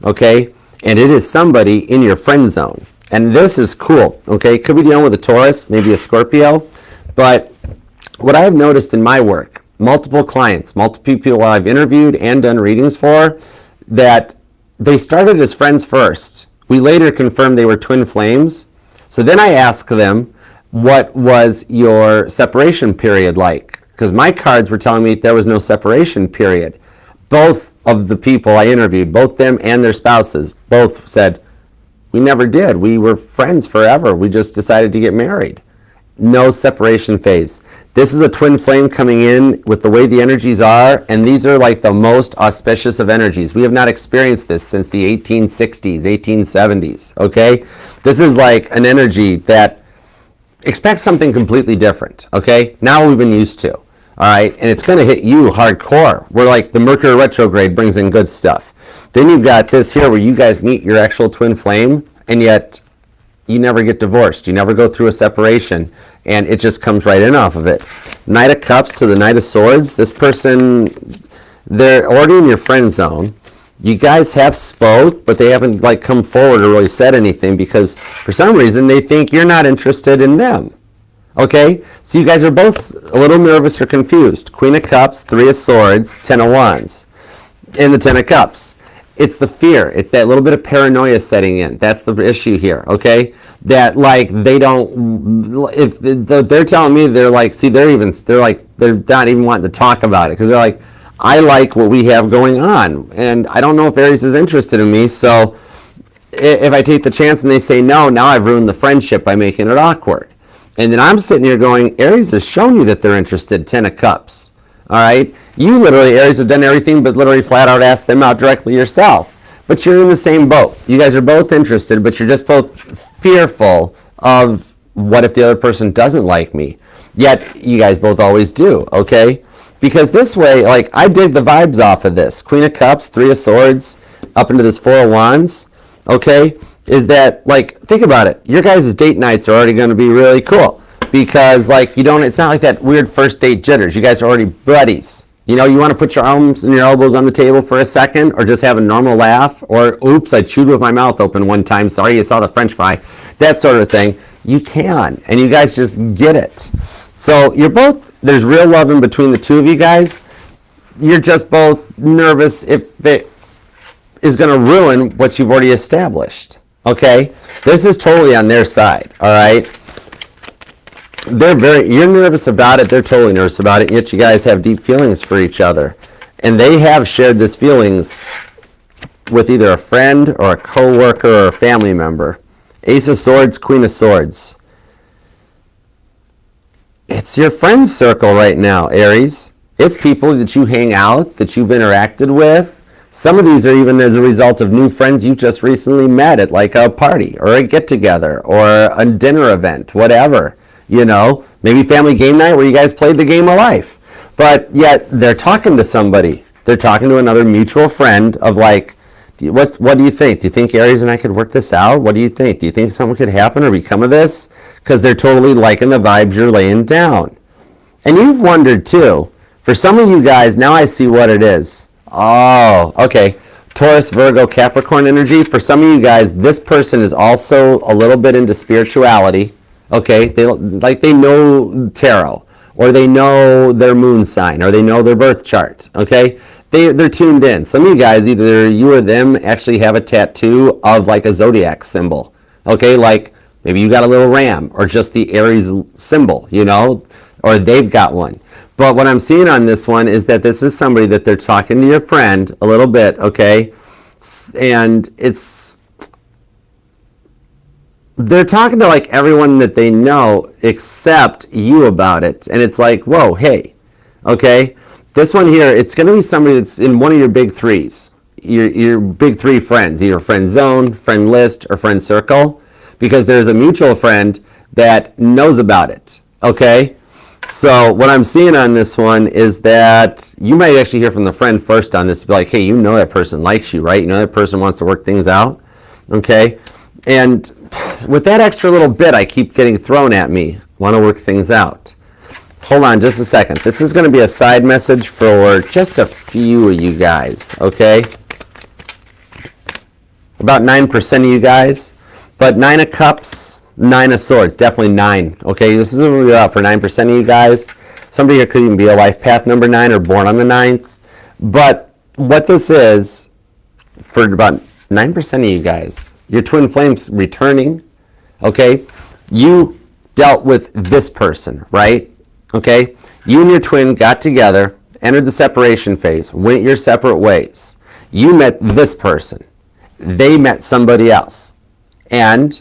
okay? And it is somebody in your friend zone. And this is cool, okay? Could be dealing with a Taurus, maybe a Scorpio. But what I've noticed in my work, multiple clients, multiple people I've interviewed and done readings for, that they started as friends first. We later confirmed they were twin flames. So then I asked them, what was your separation period like? Because my cards were telling me there was no separation period. Both of the people I interviewed, both them and their spouses, both said, we never did. We were friends forever. We just decided to get married. No separation phase. This is a twin flame coming in with the way the energies are, and these are like the most auspicious of energies. We have not experienced this since the 1860s, 1870s, okay? This is like an energy that expect something completely different, okay? Now we've been used to, all right? And it's going to hit you hardcore. We're like the Mercury retrograde brings in good stuff. Then you've got this here where you guys meet your actual twin flame, and yet you never get divorced. You never go through a separation, and it just comes right in off of it. Knight of Cups to the Knight of Swords. This person, they're already in your friend zone. You guys have spoke, but they haven't like come forward or really said anything because for some reason they think you're not interested in them. Okay? So you guys are both a little nervous or confused. Queen of Cups, 3 of Swords, 10 of Wands. And the 10 of Cups. It's the fear. It's that little bit of paranoia setting in. That's the issue here, okay? That like they don't, if they're telling me, they're like, see, they're not even wanting to talk about it because they're like, I like what we have going on, and I don't know if Aries is interested in me, so if I take the chance and they say no, now I've ruined the friendship by making it awkward. And then I'm sitting here going, Aries has shown you that they're interested, 10 of Cups, all right? You literally, Aries, have done everything but literally flat out ask them out directly yourself. But you're in the same boat. You guys are both interested, but you're just both fearful of what if the other person doesn't like me? Yet you guys both always do, okay? Because this way, like, I dig the vibes off of this. Queen of Cups, Three of Swords, up into this Four of Wands, okay? Is that, like, think about it. Your guys' date nights are already going to be really cool. Because, like, it's not like that weird first date jitters. You guys are already buddies. You know, you want to put your arms and your elbows on the table for a second, or just have a normal laugh, or, oops, I chewed with my mouth open one time. Sorry, you saw the French fry. That sort of thing. You can, and you guys just get it. So you're both, there's real love in between the two of you guys. You're just both nervous if it is going to ruin what you've already established. Okay? This is totally on their side, all right? You're nervous about it, they're totally nervous about it, yet you guys have deep feelings for each other. And they have shared this feelings with either a friend or a co-worker or a family member. Ace of Swords, Queen of Swords. It's your friend circle right now, Aries. It's people that you hang out, that you've interacted with. Some of these are even as a result of new friends you just recently met at like a party or a get-together or a dinner event, whatever. You know, maybe family game night where you guys played the game of life. But yet they're talking to somebody. They're talking to another mutual friend of like, what do you think? Do you think Aries and I could work this out? What do you think? Do you think something could happen or become of this? Because they're totally liking the vibes you're laying down. And you've wondered too, for some of you guys, now I see what it is. Oh, okay. Taurus, Virgo, Capricorn energy. For some of you guys, this person is also a little bit into spirituality. Okay, they know tarot, or they know their moon sign, or they know their birth chart. Okay, they're tuned in. Some of you guys, either you or them, actually have a tattoo of like a zodiac symbol. Okay, like maybe you got a little ram, or just the Aries symbol, you know, or they've got one. But what I'm seeing on this one is that this is somebody that they're talking to your friend a little bit. Okay, and they're talking to like everyone that they know except you about it. And it's like, whoa, hey, okay. This one here, it's going to be somebody that's in one of your big threes. Your big three friends, either friend zone, friend list, or friend circle. Because there's a mutual friend that knows about it, okay? So what I'm seeing on this one is that you might actually hear from the friend first on this. Be like, hey, you know that person likes you, right? You know that person wants to work things out, okay? And with that extra little bit I keep getting thrown at me, want to work things out. Hold on just a second. This is going to be a side message for just a few of you guys, okay? About 9% of you guys. But 9 of Cups, 9 of Swords, definitely 9, okay? This is going to be out for 9% of you guys. Somebody here could even be a life path number 9 or born on the 9th. But what this is, for about 9% of you guys, your twin flames returning, okay? You dealt with this person, right? Okay? You and your twin got together, entered the separation phase, went your separate ways. You met this person. They met somebody else. And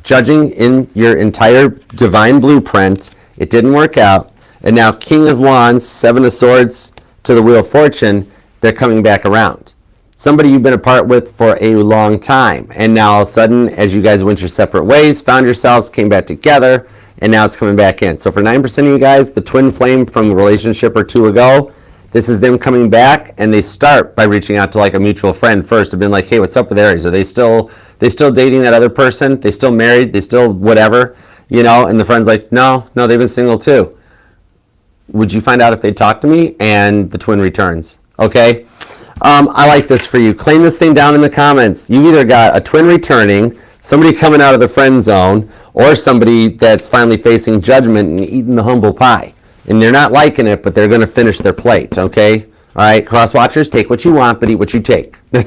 judging in your entire divine blueprint, it didn't work out. And now King of Wands, 7 of Swords to the Wheel of Fortune, they're coming back around. Somebody you've been apart with for a long time. And now all of a sudden, as you guys went your separate ways, found yourselves, came back together, and now it's coming back in. So for 9% of you guys, the twin flame from a relationship or two ago, this is them coming back, and they start by reaching out to like a mutual friend first and being like, hey, what's up with Aries? Are they still dating that other person? They still married? They still whatever? You know, and the friend's like, no, they've been single too. Would you find out if they talk to me? And the twin returns. Okay? I like this for you. Claim this thing down in the comments. You either got a twin returning, somebody coming out of the friend zone, or somebody that's finally facing judgment and eating the humble pie. And they're not liking it, but they're going to finish their plate, okay? All right, cross watchers, take what you want, but eat what you take. All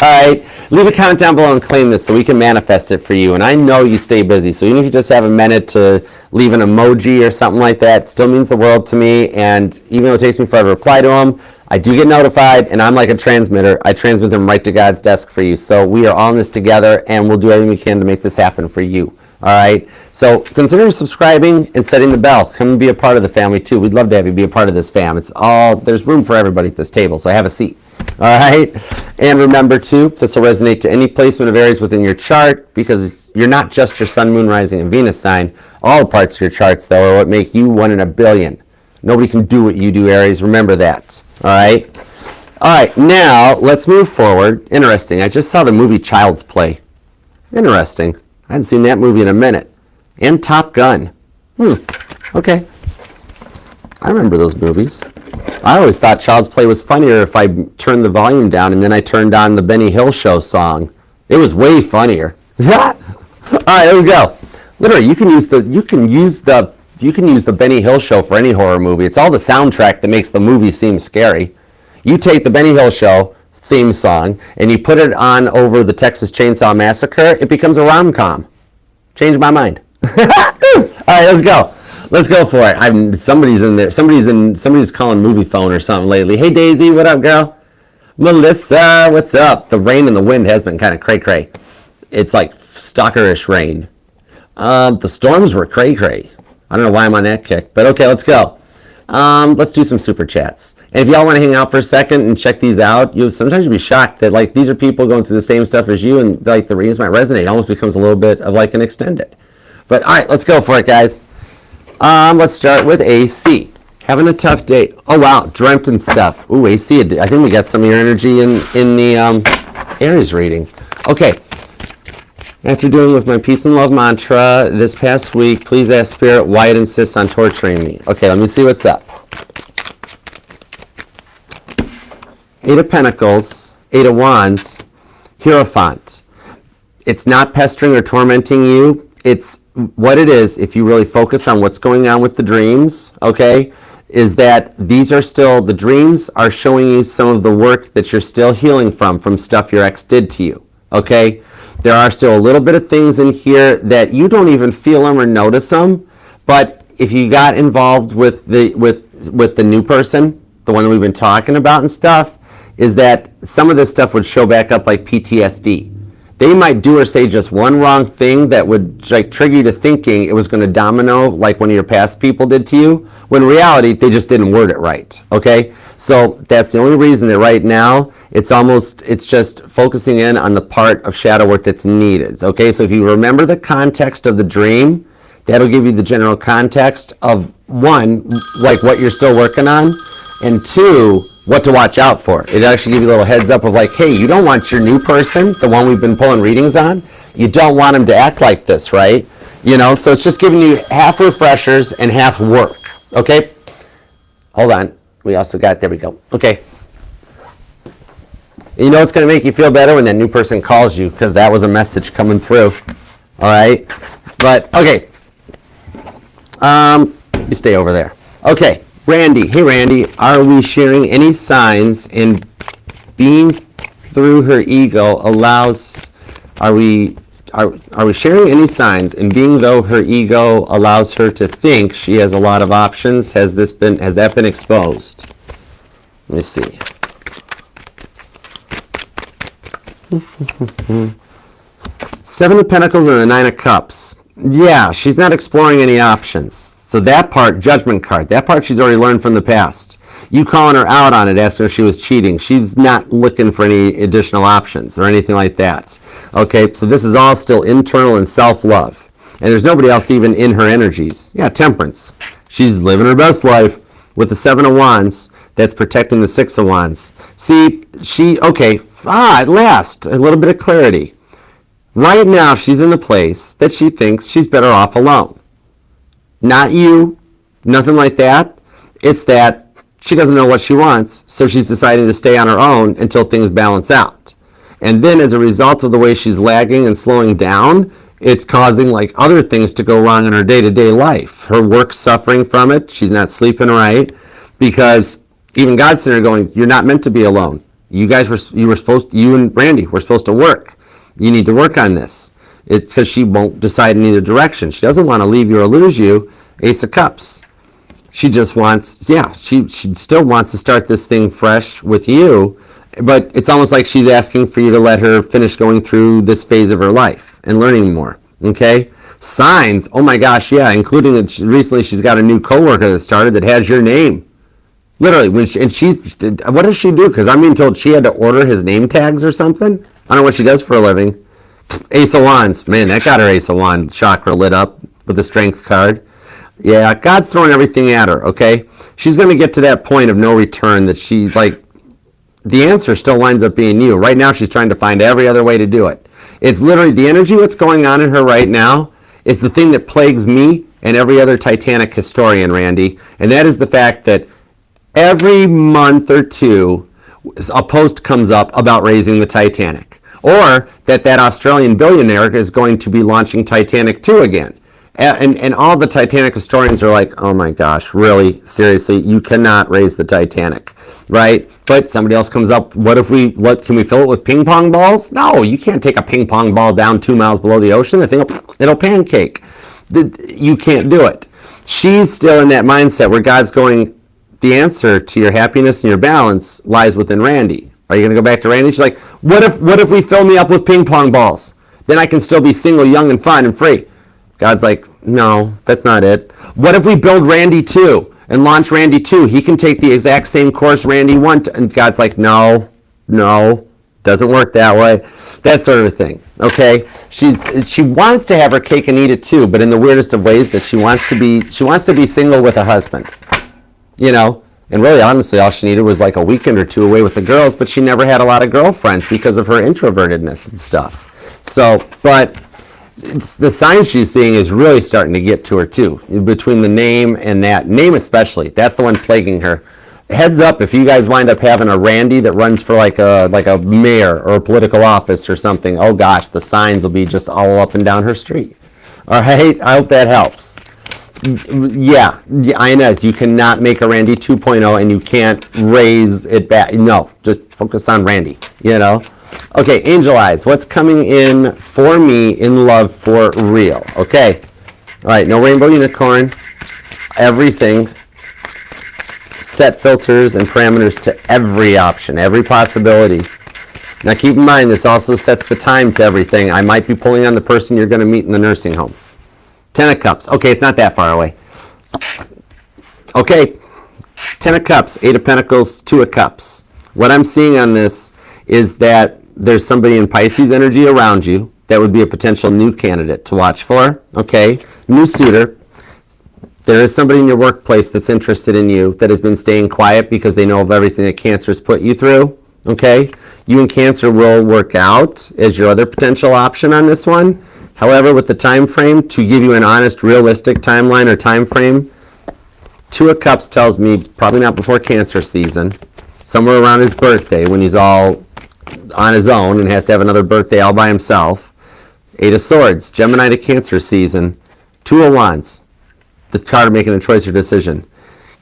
right, leave a comment down below and claim this so we can manifest it for you. And I know you stay busy, so even if you just have a minute to leave an emoji or something like that, it still means the world to me. And even though it takes me forever to reply to them, I do get notified, and I'm like a transmitter. I transmit them right to God's desk for you. So we are all in this together, and we'll do everything we can to make this happen for you. All right, so consider subscribing and setting the bell. Come and be a part of the family too. We'd love to have you be a part of this fam. It's all, there's room for everybody at this table, so have a seat. All right. And remember, too, this will resonate to any placement of Aries within your chart, because you're not just your sun, moon, rising, and Venus sign. All parts of your charts, though, are what make you 1 in a billion. Nobody can do what you do, Aries. Remember that. All right. All right. Now, let's move forward. Interesting. I just saw the movie Child's Play. Interesting. I hadn't seen that movie in a minute. And Top Gun. Okay. I remember those movies. I always thought Child's Play was funnier if I turned the volume down and then I turned on the Benny Hill Show song. It was way funnier. All right, here we go. Literally, you can use the Benny Hill Show for any horror movie. It's all the soundtrack that makes the movie seem scary. You take the Benny Hill Show theme song and you put it on over the Texas Chainsaw Massacre, it becomes a rom-com. Changed my mind. All right, let's go. Let's go for it. Somebody's in there. Somebody's calling movie phone or something lately. Hey Daisy, what up, girl? Melissa, what's up? The rain and the wind has been kind of cray-cray. It's like stalkerish rain. The storms were cray-cray. I don't know why I'm on that kick, but okay, let's go. Let's do some super chats. And if y'all want to hang out for a second and check these out, sometimes you'll be shocked that like these are people going through the same stuff as you, and like the readings might resonate. It almost becomes a little bit of like an extended. But all right, let's go for it, guys. Let's start with AC. Having a tough day. Oh wow, dreamt and stuff. Ooh, AC. I think we got some of your energy in the Aries reading. Okay. After doing with my peace and love mantra this past week, please ask Spirit why it insists on torturing me. Okay, let me see what's up. 8 of Pentacles, 8 of Wands, Hierophant. It's not pestering or tormenting you. It's what it is, if you really focus on what's going on with the dreams, okay, is that these are still, the dreams are showing you some of the work that you're still healing from stuff your ex did to you, okay? There are still a little bit of things in here that you don't even feel them or notice them, but if you got involved with the new person, the one that we've been talking about and stuff, is that some of this stuff would show back up like PTSD. They might do or say just one wrong thing that would like trigger you to thinking it was going to domino like one of your past people did to you, when in reality they just didn't word it right, okay? So that's the only reason that right now it's just focusing in on the part of shadow work that's needed, okay? So if you remember the context of the dream, that'll give you the general context of one, like what you're still working on, and two, what to watch out for. It actually gives you a little heads up of like, hey, you don't want your new person, the one we've been pulling readings on, you don't want them to act like this, right? You know, so it's just giving you half refreshers and half work, okay? Hold on. We also got, there we go. Okay. You know it's going to make you feel better when that new person calls you, because that was a message coming through. All right? But, okay. You stay over there. Okay. Randy. Hey, Randy. Are we sharing any signs in being through her ego allows... Are we sharing any signs in being though her ego allows her to think she has a lot of options? Has that been exposed? Let me see. Seven of Pentacles and the Nine of Cups. Yeah, she's not exploring any options. So that part, judgment card, that part she's already learned from the past. You calling her out on it, asking her if she was cheating. She's not looking for any additional options or anything like that. Okay, so this is all still internal and self-love. And there's nobody else even in her energies. Yeah, Temperance. She's living her best life with the Seven of Wands that's protecting the Six of Wands. See, at last, a little bit of clarity. Right now, she's in the place that she thinks she's better off alone. Not you, nothing like that. It's that she doesn't know what she wants, so she's deciding to stay on her own until things balance out. And then as a result of the way she's lagging and slowing down, it's causing like other things to go wrong in her day-to-day life. Her work's suffering from it. She's not sleeping right because even God's sitting there going, you're not meant to be alone. You and Brandy were supposed to work. You need to work on this. It's because she won't decide in either direction. She doesn't want to leave you or lose you. Ace of Cups. She just wants, she still wants to start this thing fresh with you, but it's almost like she's asking for you to let her finish going through this phase of her life and learning more, okay? Signs, oh my gosh, yeah, including recently she's got a new coworker that started that has your name. Literally, what does she do? Because I'm being told she had to order his name tags or something. I don't know what she does for a living. Ace of Wands. Man, that got her Ace of Wands chakra lit up with the Strength card. Yeah, God's throwing everything at her, okay? She's going to get to that point of no return that she, like, the answer still winds up being you. Right now, she's trying to find every other way to do it. It's literally the energy that's going on in her right now is the thing that plagues me and every other Titanic historian, Randy, and that is the fact that every month or two, a post comes up about raising the Titanic, or that Australian billionaire is going to be launching Titanic 2 again. And all the Titanic historians are like, oh my gosh, really? Seriously? You cannot raise the Titanic, right? But somebody else comes up, what can we fill it with ping pong balls? No, you can't take a ping pong ball down 2 miles below the ocean. The thing, it'll pancake. You can't do it. She's still in that mindset where God's going, the answer to your happiness and your balance lies within Randy. Are you going to go back to Randy? She's like, what if we fill me up with ping pong balls? Then I can still be single, young, and fun and free. God's like, no, that's not it. What if we build Randy 2 and launch Randy 2? He can take the exact same course Randy 1. And God's like, no, doesn't work that way. That sort of thing. Okay, she wants to have her cake and eat it too, but in the weirdest of ways that she wants to be single with a husband. You know, and really, honestly, all she needed was like a weekend or two away with the girls, but she never had a lot of girlfriends because of her introvertedness and stuff. So, but the sign she's seeing is really starting to get to her too, between the name and that name especially. That's the one plaguing her. Heads up, if you guys wind up having a Randy that runs for like a mayor or a political office or something, oh gosh, the signs will be just all up and down her street. All right, I hope that helps. Yeah, Inez, you cannot make a Randy 2.0 and you can't raise it back. No, just focus on Randy, you know. Okay, Angel Eyes, what's coming in for me in love for real? Okay, all right, no rainbow unicorn, everything. Set filters and parameters to every option, every possibility. Now keep in mind, this also sets the time to everything. I might be pulling on the person you're going to meet in the nursing home. 10 of Cups. Okay, it's not that far away. Okay, 10 of Cups, 8 of Pentacles, 2 of Cups. What I'm seeing on this is that there's somebody in Pisces energy around you that would be a potential new candidate to watch for. Okay, new suitor. There is somebody in your workplace that's interested in you that has been staying quiet because they know of everything that Cancer's put you through. Okay, you and Cancer will work out as your other potential option on this one. However, with the time frame, to give you an honest, realistic timeline or time frame, 2 of Cups tells me probably not before Cancer season, somewhere around his birthday when he's all on his own and has to have another birthday all by himself. 8 of Swords, Gemini to Cancer season. 2 of Wands, the card of making a choice or decision.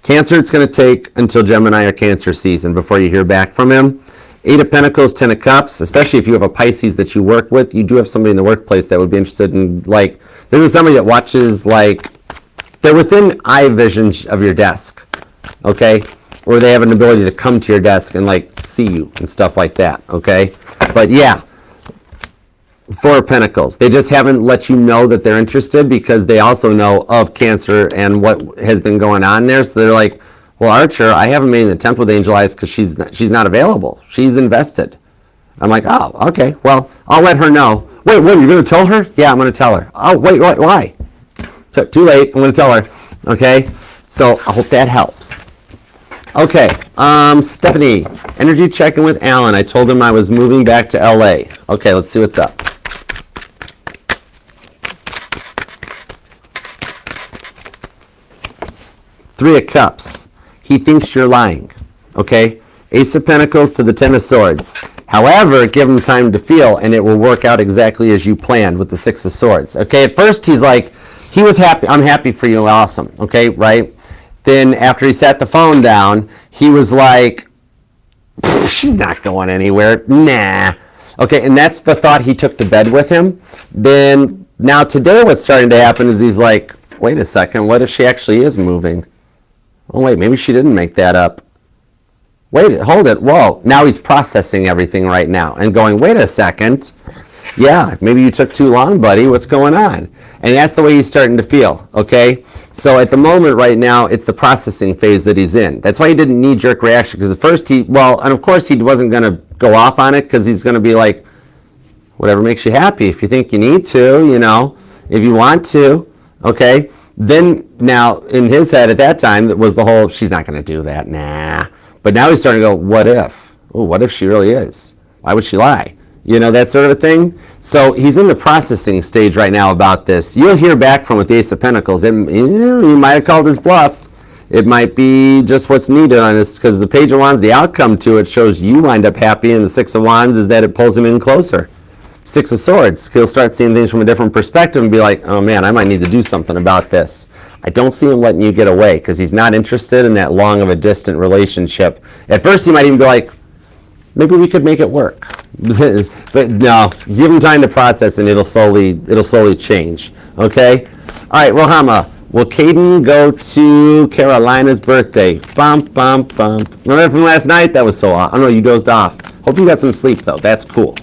Cancer, it's going to take until Gemini or Cancer season before you hear back from him. 8 of Pentacles, 10 of Cups, especially if you have a Pisces that you work with, you do have somebody in the workplace that would be interested in, like, this is somebody that watches, like, they're within eye vision of your desk, okay? Or they have an ability to come to your desk and, like, see you and stuff like that, okay? But, yeah, 4 of Pentacles. They just haven't let you know that they're interested because they also know of Cancer and what has been going on there, so they're like, well, Archer, I haven't made an attempt with Angel Eyes because she's not available. She's invested. I'm like, oh, okay. Well, I'll let her know. Wait, what, you're going to tell her? Yeah, I'm going to tell her. Oh, wait, why? Too late. I'm going to tell her. Okay? So I hope that helps. Okay. Stephanie, energy check-in with Alan. I told him I was moving back to LA. Okay, let's see what's up. Three of Cups. He thinks you're lying, okay? Ace of Pentacles to the 10 of Swords. However, give him time to feel, and it will work out exactly as you planned with the 6 of Swords. Okay, at first he's like, he was happy. I'm happy for you, awesome, okay, right? Then after he sat the phone down, he was like, she's not going anywhere, nah. Okay, and that's the thought he took to bed with him. Then, now today what's starting to happen is he's like, wait a second, what if she actually is moving? Oh, wait, maybe she didn't make that up. Wait, hold it, whoa. Now he's processing everything right now and going, wait a second. Yeah, maybe you took too long, buddy. What's going on? And that's the way he's starting to feel, okay? So at the moment right now, it's the processing phase that he's in. That's why he didn't knee-jerk reaction, because at first and of course he wasn't going to go off on it, because he's going to be like, whatever makes you happy. If you think you need to, if you want to, okay? Then now in his head at that time, it was the whole, she's not going to do that, nah. But now he's starting to go, what if? Oh, what if she really is? Why would she lie? That sort of a thing. So he's in the processing stage right now about this. You'll hear back from with the Ace of Pentacles. He might have called his bluff. It might be just what's needed on this, because the Page of Wands, the outcome to it shows you wind up happy, and the Six of Wands is that it pulls him in closer. Six of Swords, he'll start seeing things from a different perspective and be like, oh man, I might need to do something about this. I don't see him letting you get away, because he's not interested in that long of a distant relationship. At first he might even be like, maybe we could make it work. But no, give him time to process, and it'll slowly change. Okay? All right, Rohama, will Caden go to Carolina's birthday? Bump, bump, bump. Remember from last night? That was so awesome. Oh no, you dozed off. Hope you got some sleep though. That's cool.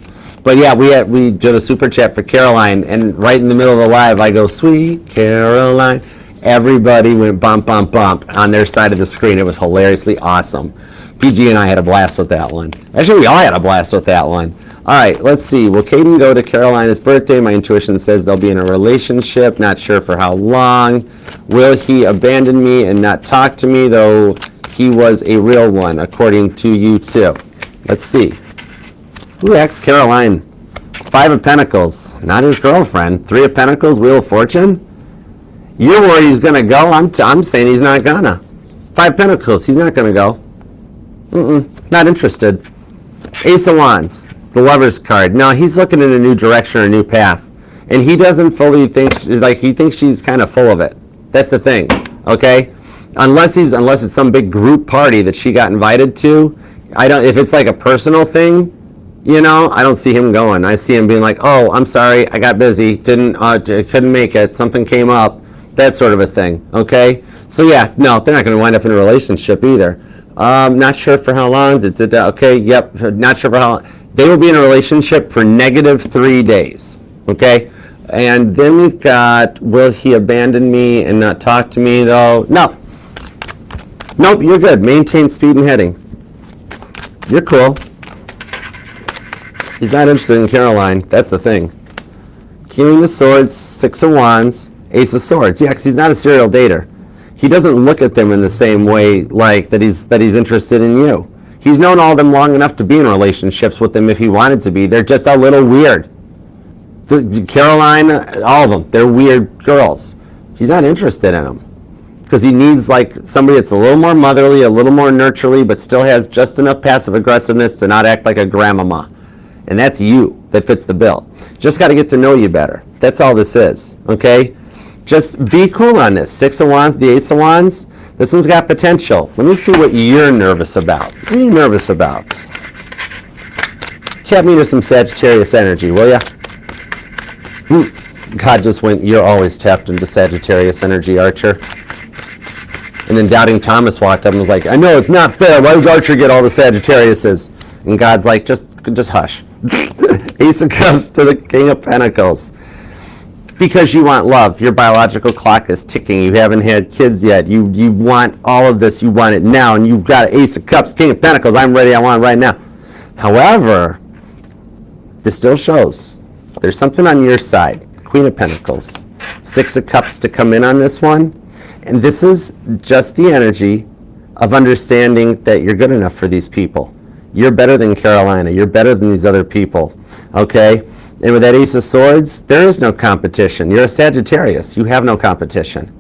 But yeah, we did a super chat for Caroline, and right in the middle of the live, I go, sweet Caroline. Everybody went bump, bump, bump on their side of the screen. It was hilariously awesome. PG and I had a blast with that one. Actually, we all had a blast with that one. All right, let's see. Will Caden go to Carolina's birthday? My intuition says they'll be in a relationship. Not sure for how long. Will he abandon me and not talk to me, though he was a real one, according to you too? Let's see. Who asked Caroline? Five of Pentacles. Not his girlfriend. Three of Pentacles, Wheel of Fortune. You're worried he's going to go. I'm saying he's not going to. Five Pentacles. He's not going to go. Not interested. Ace of Wands, the Lover's card. No, he's looking in a new direction or a new path, and he doesn't fully think, he thinks she's kind of full of it. That's the thing, okay? Unless it's some big group party that she got invited to. If it's like a personal thing, I don't see him going. I see him being like, oh, I'm sorry, I got busy, couldn't make it, something came up, that sort of a thing, okay? So yeah, no, they're not going to wind up in a relationship either. Not sure for how long. Okay, yep, not sure for how long. They will be in a relationship for -3 days, okay? And then we've got, will he abandon me and not talk to me, though? No. Nope, you're good. Maintain speed and heading. You're cool. He's not interested in Caroline. That's the thing. King of Swords, Six of Wands, Ace of Swords. Yeah, because he's not a serial dater. He doesn't look at them in the same way, like that he's interested in you. He's known all of them long enough to be in relationships with them if he wanted to be. They're just a little weird. Caroline, all of them, they're weird girls. He's not interested in them because he needs like somebody that's a little more motherly, a little more nurturely, but still has just enough passive aggressiveness to not act like a grandmama. And that's you. That fits the bill. Just got to get to know you better. That's all this is. Okay. Just be cool on this. Six of Wands, the Ace of Wands. This one's got potential. Let me see what you're nervous about. What are you nervous about? Tap me into some Sagittarius energy, will ya? God just went, you're always tapped into Sagittarius energy, Archer. And then Doubting Thomas walked up and was like, I know it's not fair. Why does Archer get all the Sagittariuses? And God's like, just hush. Ace of Cups to the King of Pentacles. Because you want love. Your biological clock is ticking. You haven't had kids yet. You want all of this. You want it now. And you've got Ace of Cups, King of Pentacles. I'm ready. I want it right now. However, this still shows there's something on your side. Queen of Pentacles. Six of Cups to come in on this one. And this is just the energy of understanding that you're good enough for these people. You're better than Carolina. You're better than these other people. Okay? And with that Ace of Swords, there is no competition. You're a Sagittarius. You have no competition.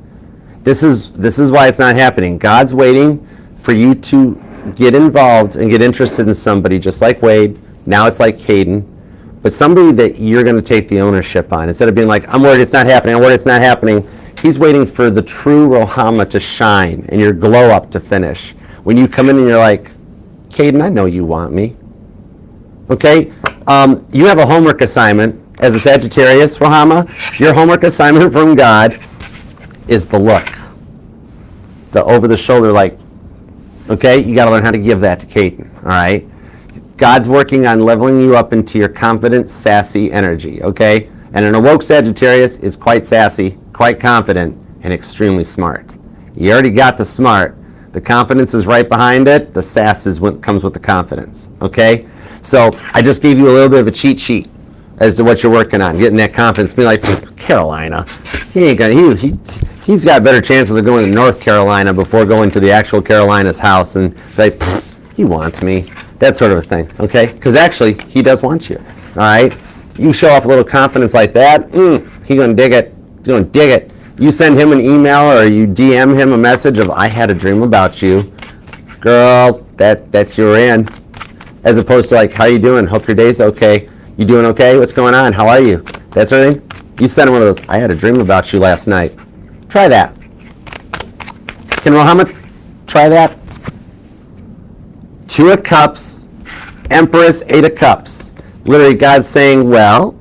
This is why it's not happening. God's waiting for you to get involved and get interested in somebody just like Wade. Now it's like Caden. But somebody that you're going to take the ownership on. Instead of being like, I'm worried it's not happening, I'm worried it's not happening. He's waiting for the true Rohama to shine and your glow up to finish. When you come in and you're like, Caden, I know you want me. Okay? You have a homework assignment as a Sagittarius, Rohama. Your homework assignment from God is the look. The over the shoulder, like, okay? You got to learn how to give that to Caden, all right? God's working on leveling you up into your confident, sassy energy, okay? And an awoke Sagittarius is quite sassy, quite confident, and extremely smart. You already got the smart. The confidence is right behind it. The sass is what comes with the confidence, okay? So I just gave you a little bit of a cheat sheet as to what you're working on, getting that confidence. Be like, Carolina, he's got better chances of going to North Carolina before going to the actual Carolina's house, and like, he wants me, that sort of a thing, okay? Because actually, he does want you, all right? You show off a little confidence like that, he's gonna dig it. He's gonna dig it. You send him an email or you DM him a message of, I had a dream about you, girl, that's you're in. As opposed to like, how you doing? Hope your day's okay. You doing okay? What's going on? How are you? That sort of thing. You send him one of those, I had a dream about you last night. Try that. Can Muhammad try that? 2 of Cups, Empress, 8 of Cups. Literally God's saying, well,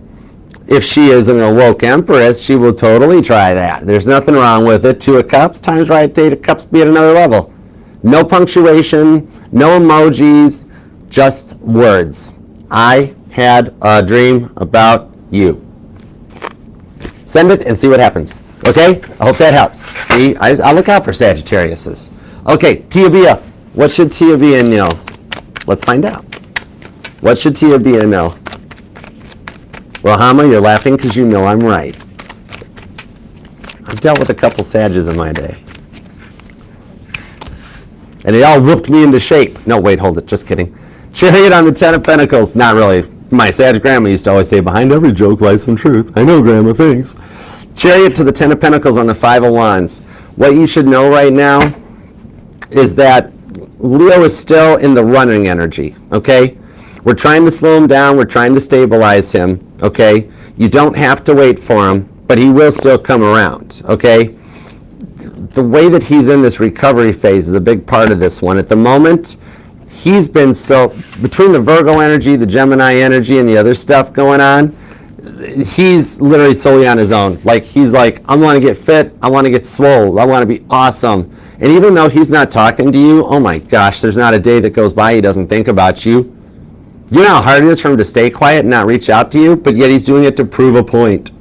if she is an awoke Empress, she will totally try that. There's nothing wrong with it. 2 of Cups times right, 8 of Cups be at another level. No punctuation, no emojis, just words. I had a dream about you. Send it and see what happens. Okay? I hope that helps. See, I look out for Sagittariuses. Okay, Tia Bia. What should Tia Bia know? Let's find out. What should Tia Bia know? Rahama, you're laughing because you know I'm right. I've dealt with a couple Sages in my day. And they all whooped me into shape. No, wait, hold it. Just kidding. Chariot on the 10 of Pentacles. Not really. My Sag grandma used to always say, behind every joke lies some truth. I know, grandma, thanks. Chariot to the 10 of Pentacles on the 5 of Wands. What you should know right now is that Leo is still in the running energy, okay? We're trying to slow him down. We're trying to stabilize him, okay? You don't have to wait for him, but he will still come around, okay? The way that he's in this recovery phase is a big part of this one. At the moment, he's been so, between the Virgo energy, the Gemini energy, and the other stuff going on, he's literally solely on his own. Like, he's like, I want to get fit, I want to get swole, I want to be awesome. And even though he's not talking to you, oh my gosh, there's not a day that goes by he doesn't think about you. You know how hard it is for him to stay quiet and not reach out to you, but yet he's doing it to prove a point.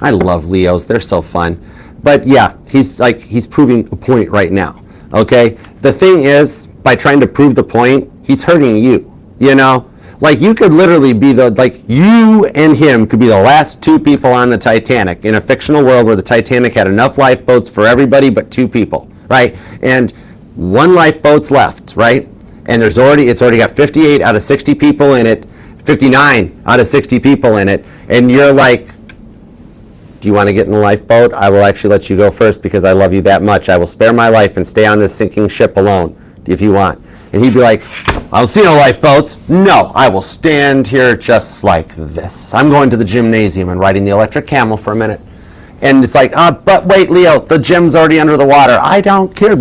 I love Leos, they're so fun. But yeah, he's proving a point right now, okay? The thing is, by trying to prove the point, he's hurting you, you know? Like, you could literally be you and him could be the last 2 people on the Titanic in a fictional world where the Titanic had enough lifeboats for everybody but 2 people, right? And 1 lifeboat's left, right? And it's already got 58 out of 60 people in it, 59 out of 60 people in it, and you're like, do you want to get in the lifeboat? I will actually let you go first because I love you that much. I will spare my life and stay on this sinking ship alone if you want. And he'd be like, I don't see no lifeboats. No, I will stand here just like this. I'm going to the gymnasium and riding the electric camel for a minute. And it's like, but wait, Leo, the gym's already under the water. I don't care.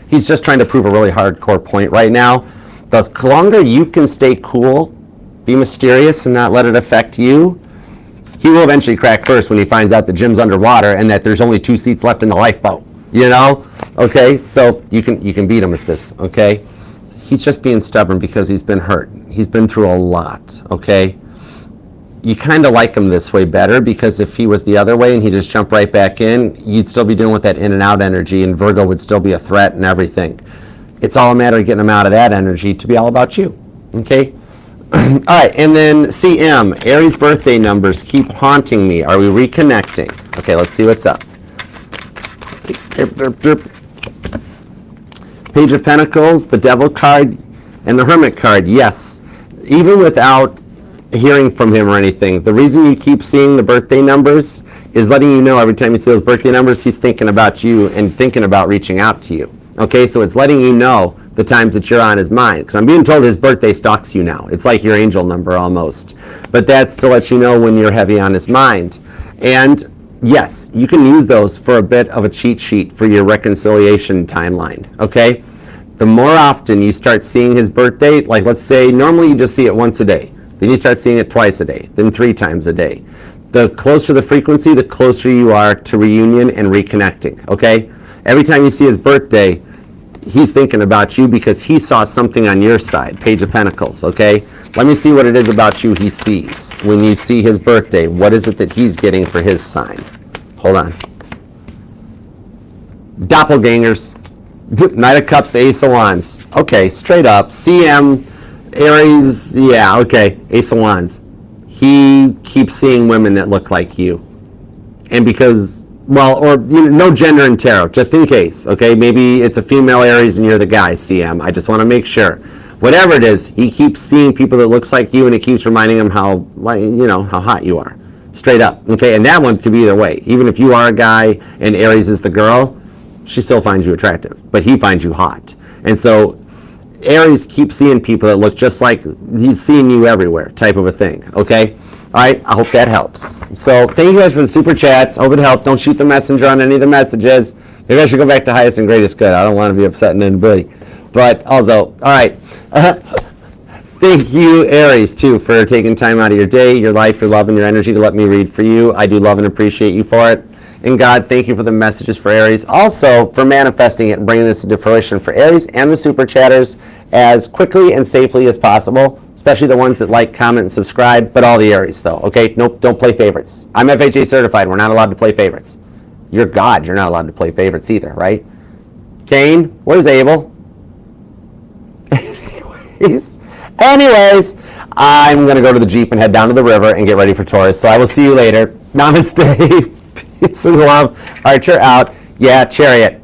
He's just trying to prove a really hardcore point right now. The longer you can stay cool, be mysterious, and not let it affect you, he will eventually crack first when he finds out the gym's underwater and that there's only 2 seats left in the lifeboat. You know? Okay, so you can beat him at this, okay? He's just being stubborn because he's been hurt. He's been through a lot, okay? You kind of like him this way better because if he was the other way and he just jumped right back in, you'd still be dealing with that in and out energy and Virgo would still be a threat and everything. It's all a matter of getting him out of that energy to be all about you, okay? All right, and then CM, Aries birthday numbers keep haunting me. Are we reconnecting? Okay, let's see what's up. Page of Pentacles, the Devil card, and the Hermit card. Yes, even without hearing from him or anything, the reason you keep seeing the birthday numbers is letting you know every time you see those birthday numbers, he's thinking about you and thinking about reaching out to you. Okay, so it's letting you know the times that you're on his mind. Because I'm being told his birthday stalks you now. It's like your angel number almost. But that's to let you know when you're heavy on his mind. And yes, you can use those for a bit of a cheat sheet for your reconciliation timeline, okay? The more often you start seeing his birthday, like let's say normally you just see it once a day. Then you start seeing it twice a day, then 3 times a day. The closer the frequency, the closer you are to reunion and reconnecting, okay? Every time you see his birthday, he's thinking about you because he saw something on your side. Page of Pentacles, okay? Let me see what it is about you he sees. When you see his birthday, what is it that he's getting for his sign? Hold on. Doppelgangers. Knight of Cups, the Ace of Wands. Okay, straight up. CM, Aries, yeah, okay. Ace of Wands. He keeps seeing women that look like you. And because, well, or no gender in tarot, just in case, okay? Maybe it's a female Aries and you're the guy, CM. I just want to make sure. Whatever it is, he keeps seeing people that looks like you, and it keeps reminding him how, how hot you are. Straight up, okay? And that one could be either way. Even if you are a guy and Aries is the girl, she still finds you attractive, but he finds you hot. And so Aries keeps seeing people that look just like he's seeing you everywhere, type of a thing, okay? All right, I hope that helps. So thank you guys for the super chats. Hope it helped. Don't shoot the messenger on any of the messages. Maybe I should go back to highest and greatest good. I don't want to be upsetting anybody. But also, all right. Thank you, Aries, too, for taking time out of your day, your life, your love, and your energy to let me read for you. I do love and appreciate you for it. And God, thank you for the messages for Aries. Also, for manifesting it and bringing this into fruition for Aries and the super chatters as quickly and safely as possible, especially the ones that like, comment, and subscribe, but all the Aries, though, okay? Nope, don't play favorites. I'm FHA certified. We're not allowed to play favorites. You're God. You're not allowed to play favorites either, right? Cain, where's Abel? Anyways, I'm going to go to the Jeep and head down to the river and get ready for Taurus. So I will see you later. Namaste. Peace and love. Archer out. Yeah, Chariot.